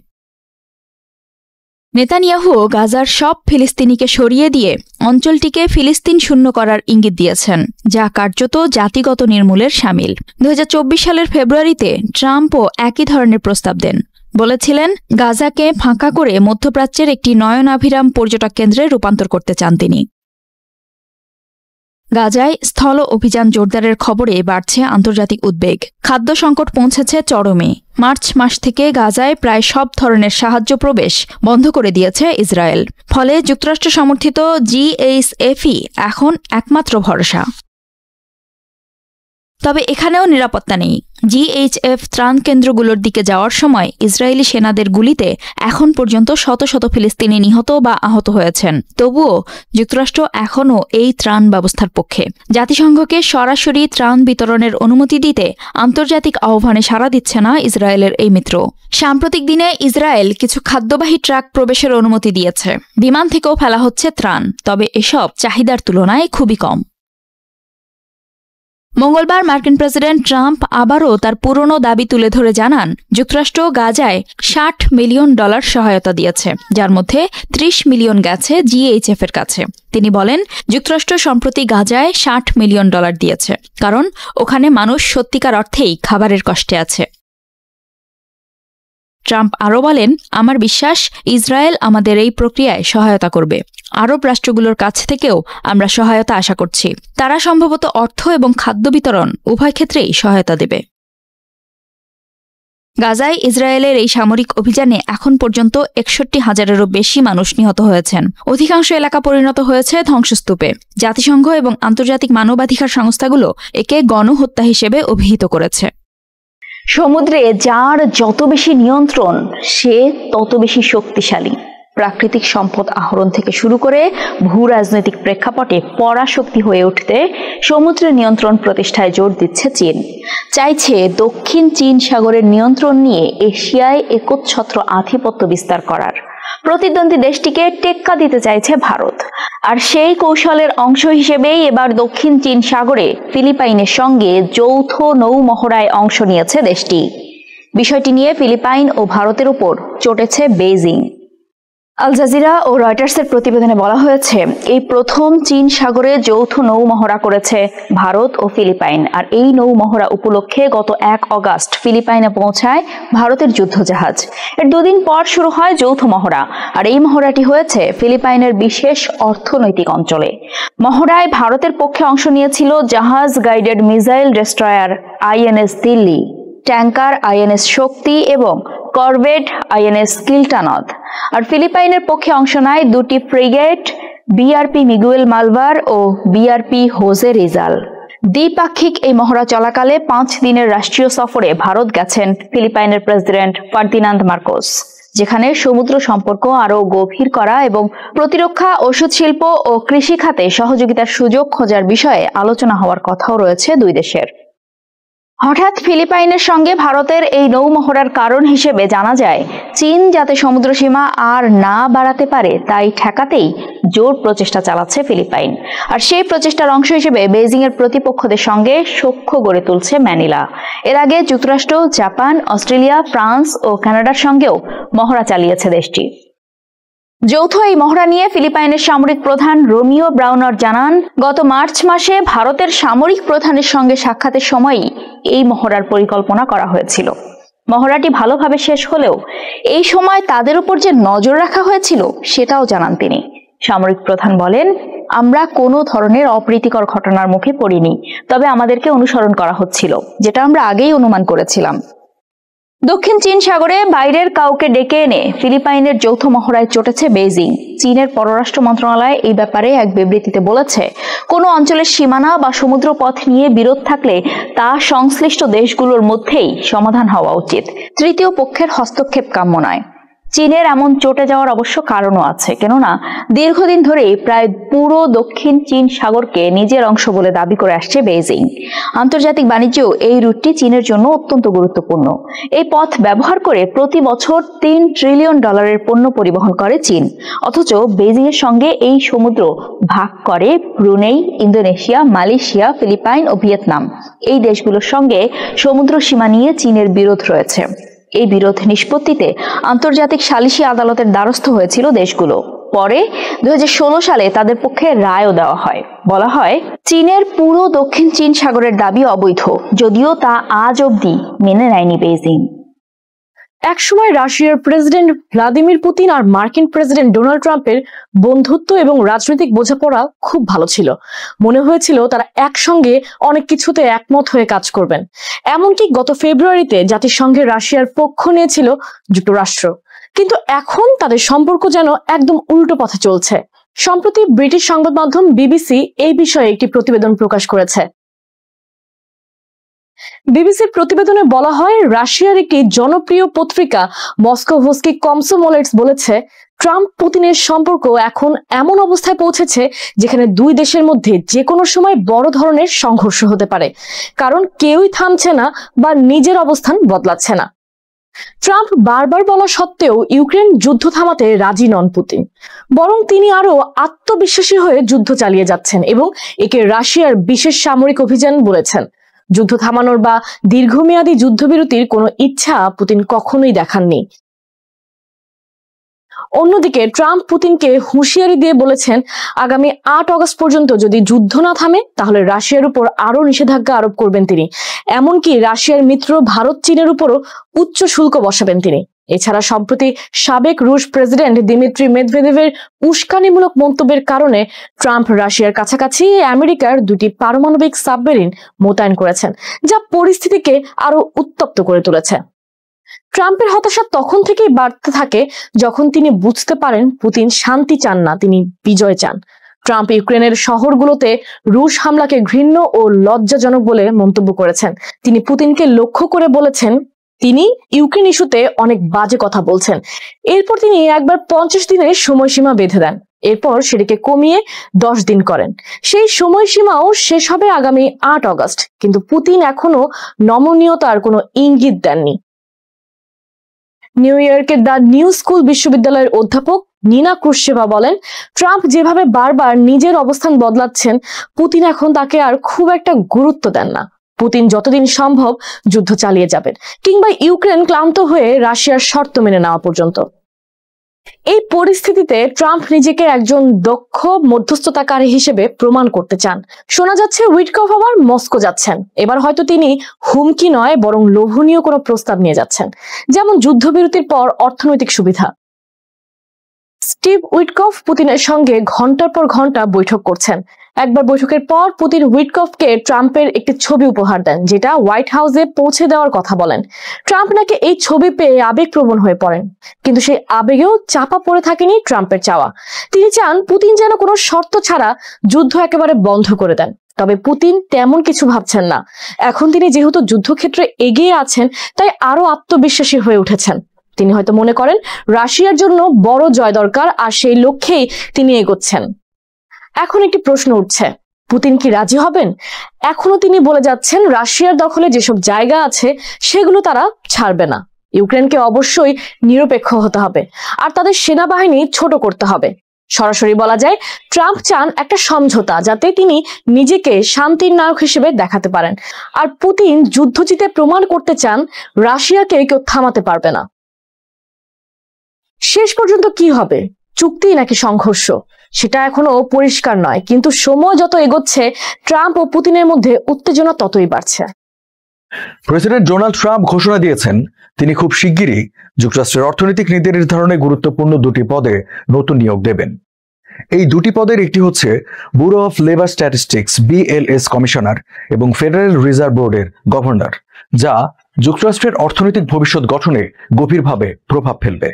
নেতানিয়াহু গাজার সব ফিলিস্তিনিকে সরিয়ে দিয়ে অঞ্চলটিকে ফিলিস্তিন শূন্য করার ইঙ্গিত দিয়েছেন, যা কার্যত জাতিগত নির্মূলের শামিল। 2024 সালের ফেব্রুয়ারিতে ট্রাম্পও একই ধরনের প্রস্তাব দেন। বলেছিলেন, গাজাকে ফাঁকা করে মধ্যপ্রাচ্যের একটি নয়নাভিরাম পর্যটক কেন্দ্রে রূপান্তর করতে চান তিনি। গাজায় স্থল অভিযান জোরদারের খবরে বাড়ছে আন্তর্জাতিক উদ্বেগ। খাদ্য সংকট পৌঁছেছে চরমে। মার্চ মাস থেকে গাজায় প্রায় সব ধরনের সাহায্য প্রবেশ বন্ধ করে দিয়েছে ইসরায়েল। ফলে যুক্তরাষ্ট্র সমর্থিত জিএইচএফই এখন একমাত্র ভরসা। তবে এখানেও নিরাপত্তা নেই। জিএইচএফ ত্রাণ কেন্দ্রগুলোর দিকে যাওয়ার সময় ইসরায়েলি সেনাদের গুলিতে এখন পর্যন্ত শত শত ফিলিস্তিনি নিহত বা আহত হয়েছেন। তবুও যুক্তরাষ্ট্র এখনও এই ত্রাণ ব্যবস্থার পক্ষে। জাতিসংঘকে সরাসরি ত্রাণ বিতরণের অনুমতি দিতে আন্তর্জাতিক আহ্বানে সাড়া দিচ্ছে না ইসরায়েলের এই মিত্র। সাম্প্রতিক দিনে ইসরায়েল কিছু খাদ্যবাহী ট্রাক প্রবেশের অনুমতি দিয়েছে। বিমান থেকেও ফেলা হচ্ছে ত্রাণ, তবে এসব চাহিদার তুলনায় খুবই কম। মঙ্গলবার মার্কিন প্রেসিডেন্ট ট্রাম্প আবারও তার পুরনো দাবি তুলে ধরে জানান, যুক্তরাষ্ট্র গাজায় $60 মিলিয়ন সহায়তা দিয়েছে, যার মধ্যে 30 মিলিয়ন গেছে GHF এর কাছে। তিনি বলেন, যুক্তরাষ্ট্র সম্প্রতি গাজায় $60 মিলিয়ন দিয়েছে, কারণ ওখানে মানুষ সত্যিকার অর্থেই খাবারের কষ্টে আছে। ট্রাম্প আরও বলেন, আমার বিশ্বাস ইসরায়েল আমাদের এই প্রক্রিয়ায় সহায়তা করবে। আরব রাষ্ট্রগুলোর কাছ থেকেও আমরা সহায়তা আশা করছি। তারা সম্ভবত অর্থ এবং খাদ্য বিতরণ উভয় ক্ষেত্রেই সহায়তা দেবে। গাজায় ইসরায়েলের এই সামরিক অভিযানে এখন পর্যন্ত 61,000-এরও বেশি মানুষ নিহত হয়েছেন। অধিকাংশ এলাকা পরিণত হয়েছে ধ্বংসস্তূপে। জাতিসংঘ এবং আন্তর্জাতিক মানবাধিকার সংস্থাগুলো একে গণহত্যা হিসেবে অভিহিত করেছে। সমুদ্রে যার যত বেশি নিয়ন্ত্রণ, সে তত বেশি শক্তিশালী। প্রাকৃতিক সম্পদ আহরণ থেকে শুরু করে ভূ রাজনৈতিক প্রেক্ষাপটে পরাশক্তি হয়ে উঠতে সমুদ্র নিয়ন্ত্রণ প্রতিষ্ঠায় জোর দিচ্ছে চীন। চাইছে দক্ষিণ চীন সাগরের নিয়ন্ত্রণ নিয়ে এশিয়ায় একচ্ছত্র আধিপত্য বিস্তার করার। প্রতিদ্বন্দ্বী দেশটিকে টেক্কা দিতে চাইছে ভারত। আর সেই কৌশলের অংশ হিসেবেই এবার দক্ষিণ চীন সাগরে ফিলিপাইনের সঙ্গে যৌথ নৌ মহড়ায় অংশ নিয়েছে দেশটি। বিষয়টি নিয়ে ফিলিপাইন ও ভারতের উপর চটেছে বেইজিং। আল জাজিরা ও রয়টার্সের প্রতিবেদনে বলা হয়েছে, এই প্রথম চীন সাগরে যৌথ নৌ মহড়া করেছে ভারত ও ফিলিপাইন। আর এই নৌ মহড়া উপলক্ষে গত 1 অগাস্ট ফিলিপাইনে পৌঁছায় ভারতের যুদ্ধজাহাজ। এর 2 দিন পর শুরু হয় যৌথ মহড়া। আর এই মহড়াটি হয়েছে ফিলিপাইনের বিশেষ অর্থনৈতিক অঞ্চলে। মহড়ায় ভারতের পক্ষে অংশ নিয়েছিল জাহাজ guided missile destroyer INS Delhi, tanker INS শক্তি এবং করভেট INS কিল্টানদ। আর ফিলিপাইনের পক্ষে অংশ নেয় 2টি ফ্রিগেট, BRP মিগুয়েল মালবার ও BRP হোজে রিজাল। দ্বিপাক্ষিক এই মহড়া চলাকালে 5 দিনের রাষ্ট্রীয় সফরে ভারত গেছেন ফিলিপাইনের প্রেসিডেন্ট ফার্দিনান্দ মার্কোস, যেখানে সমুদ্র সম্পর্ক আরও গভীর করা এবং প্রতিরক্ষা, ওষুধ শিল্প ও কৃষি খাতে সহযোগিতার সুযোগ খোঁজার বিষয়ে আলোচনা হওয়ার কথাও রয়েছে দুই দেশের। হঠাৎ ফিলিপাইনের সঙ্গে ভারতের এই নৌ মহড়ার কারণ হিসেবে জানা যায়, চীন যাতে সমুদ্রসীমা আর না বাড়াতে পারে তাই ঠেকাতেই জোর প্রচেষ্টা চালাচ্ছে ফিলিপাইন। আর সেই প্রচেষ্টার অংশ হিসেবে বেইজিং এর প্রতিপক্ষদের সঙ্গে সখ্য গড়ে তুলছে ম্যানিলা। এর আগে যুক্তরাষ্ট্র, জাপান, অস্ট্রেলিয়া, ফ্রান্স ও কানাডার সঙ্গেও মহড়া চালিয়েছে দেশটি। যৌথ এই মহড়া নিয়ে ফিলিপাইনের সামরিক প্রধান রোমিও ব্রাউনার জানান, গত মার্চ মাসে ভারতের সামরিক প্রধানের সঙ্গে সাক্ষাতের সময়ই এই মহড়ার পরিকল্পনা করা হয়েছিল। মহড়াটি ভালোভাবে শেষ হলেও এই সময় তাদের উপর যে নজর রাখা হয়েছিল সেটাও জানান তিনি। সামরিক প্রধান বলেন, আমরা কোনো ধরনের অপ্রীতিকর ঘটনার মুখে পড়িনি, তবে আমাদেরকে অনুসরণ করা হচ্ছিল, যেটা আমরা আগেই অনুমান করেছিলাম। দক্ষিণ চীন সাগরে বাইরের কাউকে ডেকে এনে ফিলিপাইনের যৌথ মহড়ায় চটেছে বেইজিং। চীনের পররাষ্ট্র মন্ত্রণালয় এই ব্যাপারে এক বিবৃতিতে বলেছে, কোনো অঞ্চলের সীমানা বা সমুদ্রপথ নিয়ে বিরোধ থাকলে তা সংশ্লিষ্ট দেশগুলোর মধ্যেই সমাধান হওয়া উচিত। তৃতীয় পক্ষের হস্তক্ষেপ কাম্য নয়। চীনের এমন চটে যাওয়ার অবশ্য কারণও আছে, কেননা দীর্ঘদিন ধরেই প্রায় পুরো দক্ষিণ চীন সাগরকে নিজের অংশ বলে দাবি করে আসছে বেইজিং। আন্তর্জাতিক বাণিজ্যেও এই রুটটি চীনের জন্য অত্যন্ত গুরুত্বপূর্ণ। এই পথ ব্যবহার করে প্রতি বছর $3 ট্রিলিয়ন পণ্য পরিবহন করে চীন। অথচ বেইজিং এর সঙ্গে এই সমুদ্র ভাগ করে ব্রুনেই, ইন্দোনেশিয়া, মালয়েশিয়া, ফিলিপাইন ও ভিয়েতনাম। এই দেশগুলোর সঙ্গে সমুদ্র সীমা নিয়ে চীনের বিরোধ রয়েছে। এই বিরোধ নিষ্পত্তিতে আন্তর্জাতিক সালিসি আদালতের দ্বারস্থ হয়েছিল দেশগুলো। পরে 2016 সালে তাদের পক্ষে রায়ও দেওয়া হয়। বলা হয়, চীনের পুরো দক্ষিণ চীন সাগরের দাবি অবৈধ, যদিও তা আজ অবধি মেনে নেয়নি বেইজিং। একসময় রাশিয়ার প্রেসিডেন্ট ভ্লাদিমির পুতিন আর মার্কিন প্রেসিডেন্ট ডোনাল্ড ট্রাম্পের বন্ধুত্ব এবং রাজনৈতিক বোঝাপড়া খুব ভালো ছিল। মনে হয়েছিল তারা একসঙ্গে অনেক কিছুতে একমত হয়ে কাজ করবেন। এমনকি গত ফেব্রুয়ারিতে জাতিসংঘে রাশিয়ার পক্ষ নিয়েছিল যুক্তরাষ্ট্র। কিন্তু এখন তাদের সম্পর্ক যেন একদম উল্টো পথে চলছে। সম্প্রতি ব্রিটিশ সংবাদ মাধ্যম BBC এই বিষয়ে একটি প্রতিবেদন প্রকাশ করেছে। বিবিসির প্রতিবেদনে বলা হয়, রাশিয়ার একটি জনপ্রিয় পত্রিকা মস্কোভস্কি কমসোমোলেটস বলেছে, ট্রাম্প পুতিনের সম্পর্ক এখন এমন অবস্থায় পৌঁছেছে যেখানে দুই দেশের মধ্যে যে কোনো সময় বড় ধরনের সংঘর্ষ হতে পারে, কারণ কেউই থামছে না বা নিজের অবস্থান বদলাচ্ছে না। ট্রাম্প বারবার বলা সত্ত্বেও ইউক্রেন যুদ্ধ থামাতে রাজি নন পুতিন, বরং তিনি আরো আত্মবিশ্বাসী হয়ে যুদ্ধ চালিয়ে যাচ্ছেন এবং একে রাশিয়ার বিশেষ সামরিক অভিযান বলেছেন। যুদ্ধ থামানোর বা দীর্ঘমেয়াদী যুদ্ধবিরতির কোনো ইচ্ছা পুতিন কখনোই দেখাননি। অন্যদিকে ট্রাম্প পুতিনকে হুঁশিয়ারি দিয়ে বলেছেন, আগামী 8 অগস্ট পর্যন্ত যদি যুদ্ধ না থামে তাহলে রাশিয়ার উপর আরো নিষেধাজ্ঞা আরোপ করবেন তিনি। এমনকি রাশিয়ার মিত্র ভারত চীনের উপরও উচ্চ শুল্ক বসাবেন তিনি। এছাড়া সম্প্রতি সাবেক রুশ প্রেসিডেন্ট দিমিত্রি মেদভেদেভের উস্কানিমূলক মন্তব্যের কারণে ট্রাম্প রাশিয়ার কাছাকাছি আমেরিকার 2টি পারমাণবিক সাবমেরিন মোতায়েন করেছেন, যা পরিস্থিতিকে আরো উত্তপ্ত করে তুলেছে। ট্রাম্পের হতাশা তখন থেকেই বাড়তে থাকে যখন তিনি বুঝতে পারেন পুতিন শান্তি চান না, তিনি বিজয় চান। ট্রাম্প ইউক্রেনের শহরগুলোতে রুশ হামলাকে ঘৃণ্য ও লজ্জাজনক বলে মন্তব্য করেছেন। তিনি পুতিনকে লক্ষ্য করে বলেছেন, তিনি ইউক্রেন ইস্যুতে অনেক বাজে কথা বলছেন। এরপর তিনি একবার 50 দিনের সময়সীমা বেঁধে দেন, এরপর সেটিকে কমিয়ে 10 দিন করেন। সেই সময়সীমাও শেষ হবে আগামী 8 অগস্ট, কিন্তু পুতিন এখনো নমনীয়তার কোনো ইঙ্গিত দেননি। নিউ ইয়র্কের দ্য নিউ স্কুল বিশ্ববিদ্যালয়ের অধ্যাপক নিনা ক্রুশ্চেভা বলেন, ট্রাম্প যেভাবে বারবার নিজের অবস্থান বদলাচ্ছেন, পুতিন এখন তাকে আর খুব একটা গুরুত্ব দেন না। পুতিন যতদিন সম্ভব যুদ্ধ চালিয়ে যাবেন, কিংবা ইউক্রেন ক্লান্ত হয়ে রাশিয়ার শর্ত মেনে নেওয়া পর্যন্ত। এই পরিস্থিতিতে ট্রাম্প নিজেকে একজন দক্ষ মধ্যস্থতাকারী হিসেবে প্রমাণ করতে চান। শোনা যাচ্ছে উইটকফ আবার মস্কো যাচ্ছেন। এবার হয়তো তিনি হুমকি নয় বরং লোভনীয় কোনো প্রস্তাব নিয়ে যাচ্ছেন, যেমন যুদ্ধবিরতির পর অর্থনৈতিক সুবিধা। স্টিভ উইটকফ পুতিনের সঙ্গে ঘন্টার পর ঘন্টা বৈঠক করছেন। একবার বৈঠকের পর পুতিন উইটকফকে ট্রাম্পের একটি ছবি উপহার দেন, যেটা হোয়াইট হাউসে পৌঁছে দেওয়ার কথা বলেন। ট্রাম্প নাকি এই ছবি পেয়ে আবেগপ্রবণ হয়ে পড়েন, কিন্তু সেই আবেগেও চাপা পড়ে থাকেনি ট্রাম্পের চাওয়া। তিনি চান পুতিন যেন কোনো শর্ত ছাড়া যুদ্ধ একেবারে বন্ধ করে দেন। তবে পুতিন তেমন কিছু ভাবছেন না। এখন তিনি যেহেতু যুদ্ধক্ষেত্রে এগিয়ে আছেন, তাই আরো আত্মবিশ্বাসী হয়ে উঠেছেন। তিনি হয়তো মনে করেন রাশিয়ার জন্য বড় জয় দরকার, আর সেই লক্ষ্যেই তিনি এগোচ্ছেন। এখন একটি প্রশ্ন উঠছে, পুতিন কি রাজি হবেন? এখনো তিনি বলে যাচ্ছেন রাশিয়ার দখলে যেসব জায়গা আছে সেগুলো তারা ছাড়বে না। ইউক্রেনকে অবশ্যই নিরপেক্ষ হতে হবে, আর তাদের সেনাবাহিনী ছোট করতে হবে। সরাসরি বলা যায়, ট্রাম্প চান একটা সমঝোতা, যাতে তিনি নিজেকে শান্তির নায়ক হিসেবে দেখাতে পারেন। আর পুতিন যুদ্ধ জিতে প্রমাণ করতে চান রাশিয়াকে কেউ থামাতে পারবে না। শেষ পর্যন্ত কি হবে, চুক্তি নাকি সংঘর্ষ, সেটা এখনো পরিষ্কার নয়। কিন্তু সময় যত এগোচ্ছে, ট্রাম্প ও পুতিনের মধ্যে উত্তেজনা ততই বাড়ছে। প্রেসিডেন্ট ডোনাল্ড ট্রাম্প ঘোষণা দিয়েছেন তিনি খুব শিগগিরই যুক্তরাষ্ট্রের অর্থনৈতিক নীতি নির্ধারণে গুরুত্বপূর্ণ 2টি পদে নতুন নিয়োগ দেবেন। এই 2টি পদের একটি হচ্ছে bureau of labour statistics BLS commissioner এবং ফেডারেল রিজার্ভ বোর্ডের গভর্নর, যা যুক্তরাষ্ট্রের অর্থনৈতিক ভবিষ্যৎ গঠনে গভীরভাবে প্রভাব ফেলবে।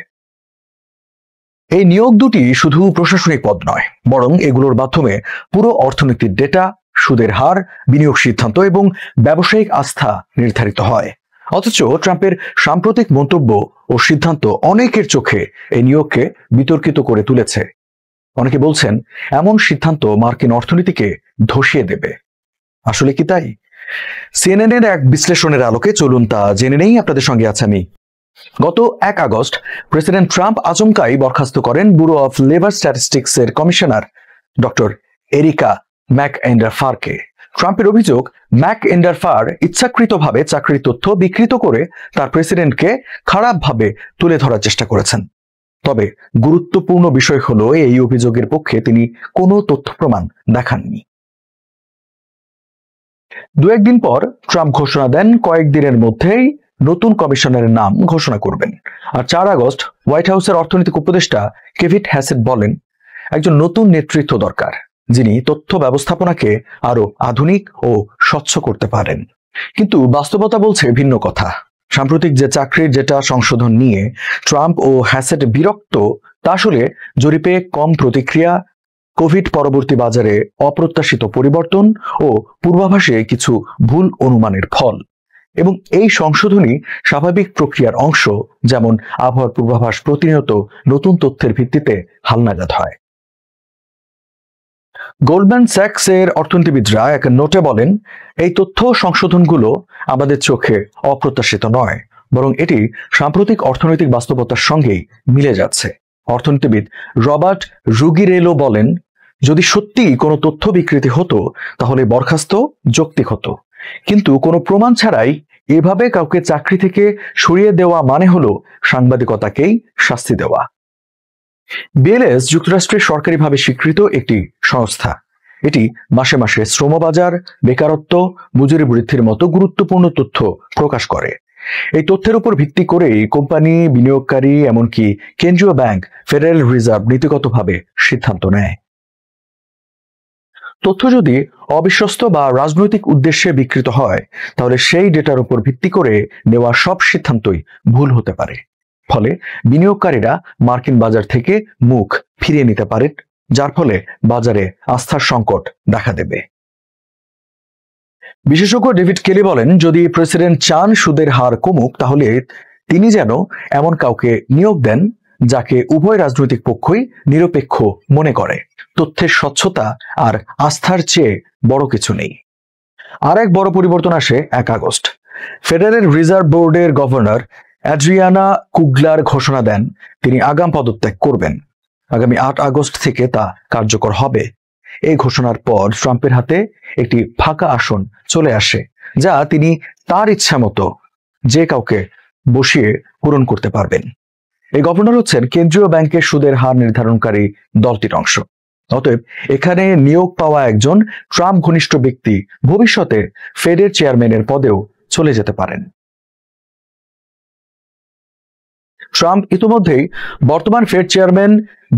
এই নিয়োগ 2টি শুধু প্রশাসনিক পদ নয়, বরং এগুলোর মাধ্যমে পুরো অর্থনীতির ডেটা, সুদের হার, বিনিয়োগ সিদ্ধান্ত এবং ব্যবসায়িক আস্থা নির্ধারিত হয়। অথচ ট্রাম্পের সাম্প্রতিক মন্তব্য ও সিদ্ধান্ত অনেকের চোখে এই নিয়োগকে বিতর্কিত করে তুলেছে। অনেকে বলছেন এমন সিদ্ধান্ত মার্কিন অর্থনীতিকে ধসিয়ে দেবে। আসলে কি তাই? CNN এর এক বিশ্লেষণের আলোকে চলুন তা জেনে নেই। আপনাদের সঙ্গে আছে আমি। গত 1 আগস্ট প্রেসিডেন্ট ট্রাম্প আচমকাই বরখাস্ত করেন ব্যুরো অফ লেবার স্ট্যাটিস্টিক্স এর কমিশনার ডক্টর এরিকা ম্যাকএন্ডারফারকে। ট্রাম্পের অভিযোগ, ম্যাকএন্ডারফার ইচ্ছাকৃতভাবে চাকরির তথ্য বিকৃত করে তার প্রেসিডেন্টকে খারাপভাবে তুলে ধরার চেষ্টা করেছেন। তবে গুরুত্বপূর্ণ বিষয় হলো, এই অভিযোগের পক্ষে তিনি কোনো তথ্য প্রমাণ দেখাননি। 2-1 দিন পর ট্রাম্প ঘোষণা দেন কয়েকদিনের মধ্যেই নতুন কমিশনারের নাম ঘোষণা করবেন। আর 4 আগস্ট হোয়াইট হাউসের অর্থনৈতিক উপদেষ্টা কেভিট হ্যাসেট বলেন, একজন নতুন নেতৃত্ব দরকার, যিনি তথ্য ব্যবস্থাপনাকে আরো আধুনিক ও স্বচ্ছ করতে পারেন। কিন্তু বাস্তবতা বলছে ভিন্ন কথা। সাম্প্রতিক যে চাকরির যেটা সংশোধন নিয়ে ট্রাম্প ও হ্যাসেট বিরক্ত, তা আসলে জরিপে কম প্রতিক্রিয়া, কোভিড পরবর্তী বাজারে অপ্রত্যাশিত পরিবর্তন ও পূর্বাভাসে কিছু ভুল অনুমানের ফল। এবং এই সংশোধনী স্বাভাবিক প্রক্রিয়ার অংশ, যেমন আবহাওয়ার পূর্বাভাস প্রতিনিয়ত নতুন তথ্যের ভিত্তিতে হালনাগাদ হয়। গোল্ডম্যান স্যাক্স এর অর্থনীতিবিদরা এক নোটে বলেন, এই তথ্য সংশোধনগুলো আমাদের চোখে অপ্রত্যাশিত নয়, বরং এটি সাম্প্রতিক অর্থনৈতিক বাস্তবতার সঙ্গেই মিলে যাচ্ছে। অর্থনীতিবিদ রবার্ট রুগিরেলো বলেন, যদি সত্যিই কোনো তথ্য বিকৃতি হতো তাহলে বরখাস্ত যৌক্তিক হতো, কিন্তু কোনো প্রমাণ ছাড়াই এভাবে কাউকে চাকরি থেকে সরিয়ে দেওয়া মানে হলো সাংবাদিকতাকেই শাস্তি দেওয়া। বিএলএস যুক্তরাষ্ট্রের সরকারিভাবে স্বীকৃত একটি সংস্থা। এটি মাসে মাসে শ্রমবাজার, বেকারত্ব, মজুরি বৃদ্ধির মতো গুরুত্বপূর্ণ তথ্য প্রকাশ করে। এই তথ্যের উপর ভিত্তি করেই কোম্পানি, বিনিয়োগকারী, এমনকি কেন্দ্রীয় ব্যাংক, ফেডারেল রিজার্ভ নীতিগতভাবে সিদ্ধান্ত নেয়। তথ্য যদি অবিশ্বস্ত বা রাজনৈতিক উদ্দেশ্যে বিকৃত হয়, তাহলে সেই ডেটার উপর ভিত্তি করে নেওয়া সব সিদ্ধান্তই ভুল হতে পারে। ফলে বিনিয়োগকারীরা মার্কিন বাজার থেকে মুখ ফিরিয়ে নিতে পারেন, যার ফলে বাজারে আস্থার সংকট দেখা দেবে। বিশেষজ্ঞ ডেভিড কেলি বলেন, যদি প্রেসিডেন্ট চান সুদের হার কমুক, তাহলে তিনি যেন এমন কাউকে নিয়োগ দেন যাকে উভয় রাজনৈতিক পক্ষই নিরপেক্ষ মনে করে। তথ্যের স্বচ্ছতা আর আস্থার চেয়ে বড় কিছু নেই। আর এক বড় পরিবর্তন আসে 1 আগস্ট। ফেডারেল রিজার্ভ বোর্ডের গভর্নর অ্যাড্রিয়ানা কুগলার ঘোষণা দেন তিনি আগাম পদত্যাগ করবেন। আগামী 8 আগস্ট থেকে তা কার্যকর হবে। এই ঘোষণার পর ট্রাম্পের হাতে একটি ফাঁকা আসন চলে আসে, যা তিনি তার ইচ্ছা মতো যে কাউকে বসিয়ে পূরণ করতে পারবেন। এই গভর্নর হচ্ছেন কেন্দ্রীয় ব্যাংকের সুদের হার নির্ধারণকারী দলটির অংশ। অতএব এখানে নিয়োগ পাওয়া একজন ট্রাম্প ঘনিষ্ঠ ব্যক্তি ভবিষ্যতে ফেডের চেয়ারম্যানের পদেও চলে যেতে পারেন। ট্রাম্প ইতিমধ্যেই বর্তমান ফেড চেয়ারম্যান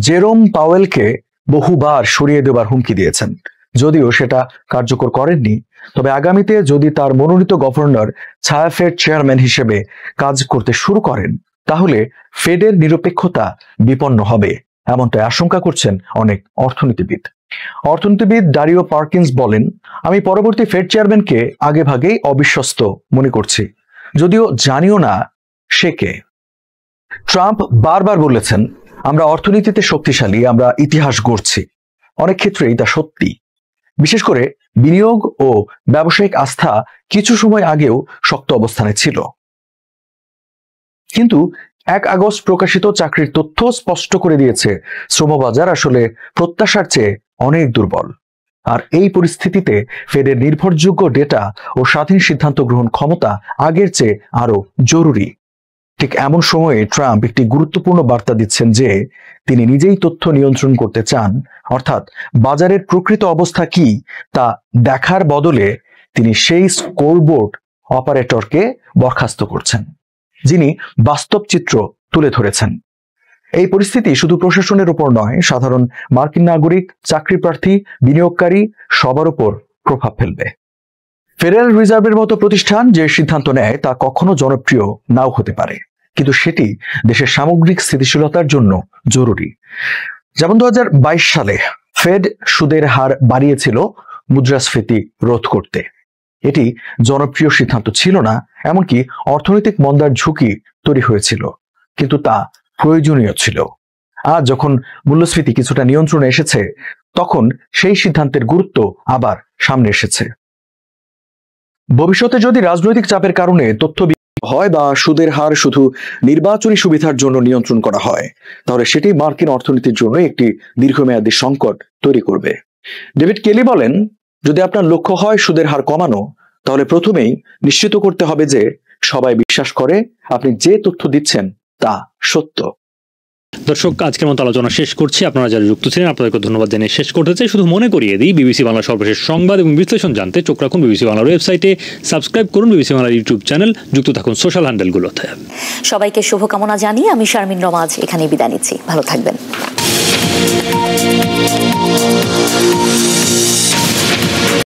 জেরোম পাওয়েলকে বহুবার সরিয়ে দেওয়ার হুমকি দিয়েছেন। যদিও সেটা কার্যকর করেননি, তবে আগামীতে যদি তার মনোনীত গভর্নর ছায়া ফেড চেয়ারম্যান হিসেবে কাজ করতে শুরু করেন, তাহলে ফেডের নিরপেক্ষতা বিপন্ন হবে, এমনটাই আশঙ্কা করছেন অনেক অর্থনীতিবিদ ডারিও পার্কিন্স বলেন, আমি পরবর্তী ফেড চেয়ারম্যানকে আগে ভাগেই অবিশ্বস্ত মনে করছি, যদিও জানিও না সে কে। ট্রাম্প বারবার বলেছেন, আমরা অর্থনীতিতে শক্তিশালী, আমরা ইতিহাস গড়ছি। অনেক ক্ষেত্রেই তা সত্যি। বিশেষ করে বিনিয়োগ ও ব্যবসায়িক আস্থা কিছু সময় আগেও শক্ত অবস্থানে ছিল। কিন্তু 1 আগস্ট প্রকাশিত চাকরির তথ্য স্পষ্ট করে দিয়েছে শ্রমবাজার আসলে প্রত্যাশার চেয়ে অনেক দুর্বল। আর এই পরিস্থিতিতে ফেডের নির্ভরযোগ্য ডেটা ও স্বাধীন সিদ্ধান্ত গ্রহণ ক্ষমতা আগের চেয়ে আরো জরুরি। ঠিক এমন সময়ে ট্রাম্প একটি গুরুত্বপূর্ণ বার্তা দিচ্ছেন যে তিনি নিজেই তথ্য নিয়ন্ত্রণ করতে চান, অর্থাৎ বাজারের প্রকৃত অবস্থা কি তা দেখার বদলে তিনি সেই স্কোরবোর্ড অপারেটরকে বরখাস্ত করছেন, যিনি বাস্তব চিত্র তুলে ধরেছেন। এই পরিস্থিতি শুধু প্রশাসনের উপর নয়, সাধারণ মার্কিন নাগরিক, চাকরি প্রার্থী, বিনিয়োগকারী সবার উপর প্রভাব ফেলবে। ফেডারেল রিজার্ভের মতো প্রতিষ্ঠান যে সিদ্ধান্ত নেয় তা কখনো জনপ্রিয় নাও হতে পারে, কিন্তু সেটি দেশের সামগ্রিক স্থিতিশীলতার জন্য জরুরি। যেমন 2022 সালে ফেড সুদের হার বাড়িয়েছিল মুদ্রাস্ফীতি রোধ করতে। এটি জনপ্রিয় সিদ্ধান্ত ছিল না, এমনকি অর্থনৈতিক মন্দার ঝুঁকি তৈরি হয়েছিল, কিন্তু তা প্রয়োজনীয় ছিল। আজ যখন মূল্যস্ফীতি কিছুটা নিয়ন্ত্রণে এসেছে, তখন সেই সিদ্ধান্তের গুরুত্ব আবার সামনে এসেছে। ভবিষ্যতে যদি রাজনৈতিক চাপের কারণে তথ্য হয় বা সুদের হার শুধু নির্বাচনী সুবিধার জন্য নিয়ন্ত্রণ করা হয়, তাহলে সেটি মার্কিন অর্থনীতির জন্য একটি দীর্ঘমেয়াদী সংকট তৈরি করবে। ডেভিড কেলি বলেন, যদি আপনার লক্ষ্য হয় সুদের হার কমানো, তাহলে প্রথমেই নিশ্চিত করতে হবে যে সবাই বিশ্বাস করে আপনি যে তথ্য দিচ্ছেন তা সত্য। দর্শক, আজকের মতো আলোচনা শেষ করছি। আপনারা যারা যুক্ত ছিলেন আপনাদেরকে ধন্যবাদ জানিয়ে শেষ করতে চাই। শুধু মনে করিয়ে দিই, বিবিসি বাংলার সর্বশেষ সংবাদ এবং বিশ্লেষণ জানতে চোখ রাখুন বিবিসি বাংলার ওয়েবসাইটে, সাবস্ক্রাইব করুন বিবিসি বাংলার ইউটিউব চ্যানেল, যুক্ত থাকুন সোশ্যাল হ্যান্ডেলগুলোতে। সবাইকে শুভকামনা জানিয়ে আমি শারমিন রমাজ এখানেই বিদায় নিচ্ছি। ভালো থাকবেন।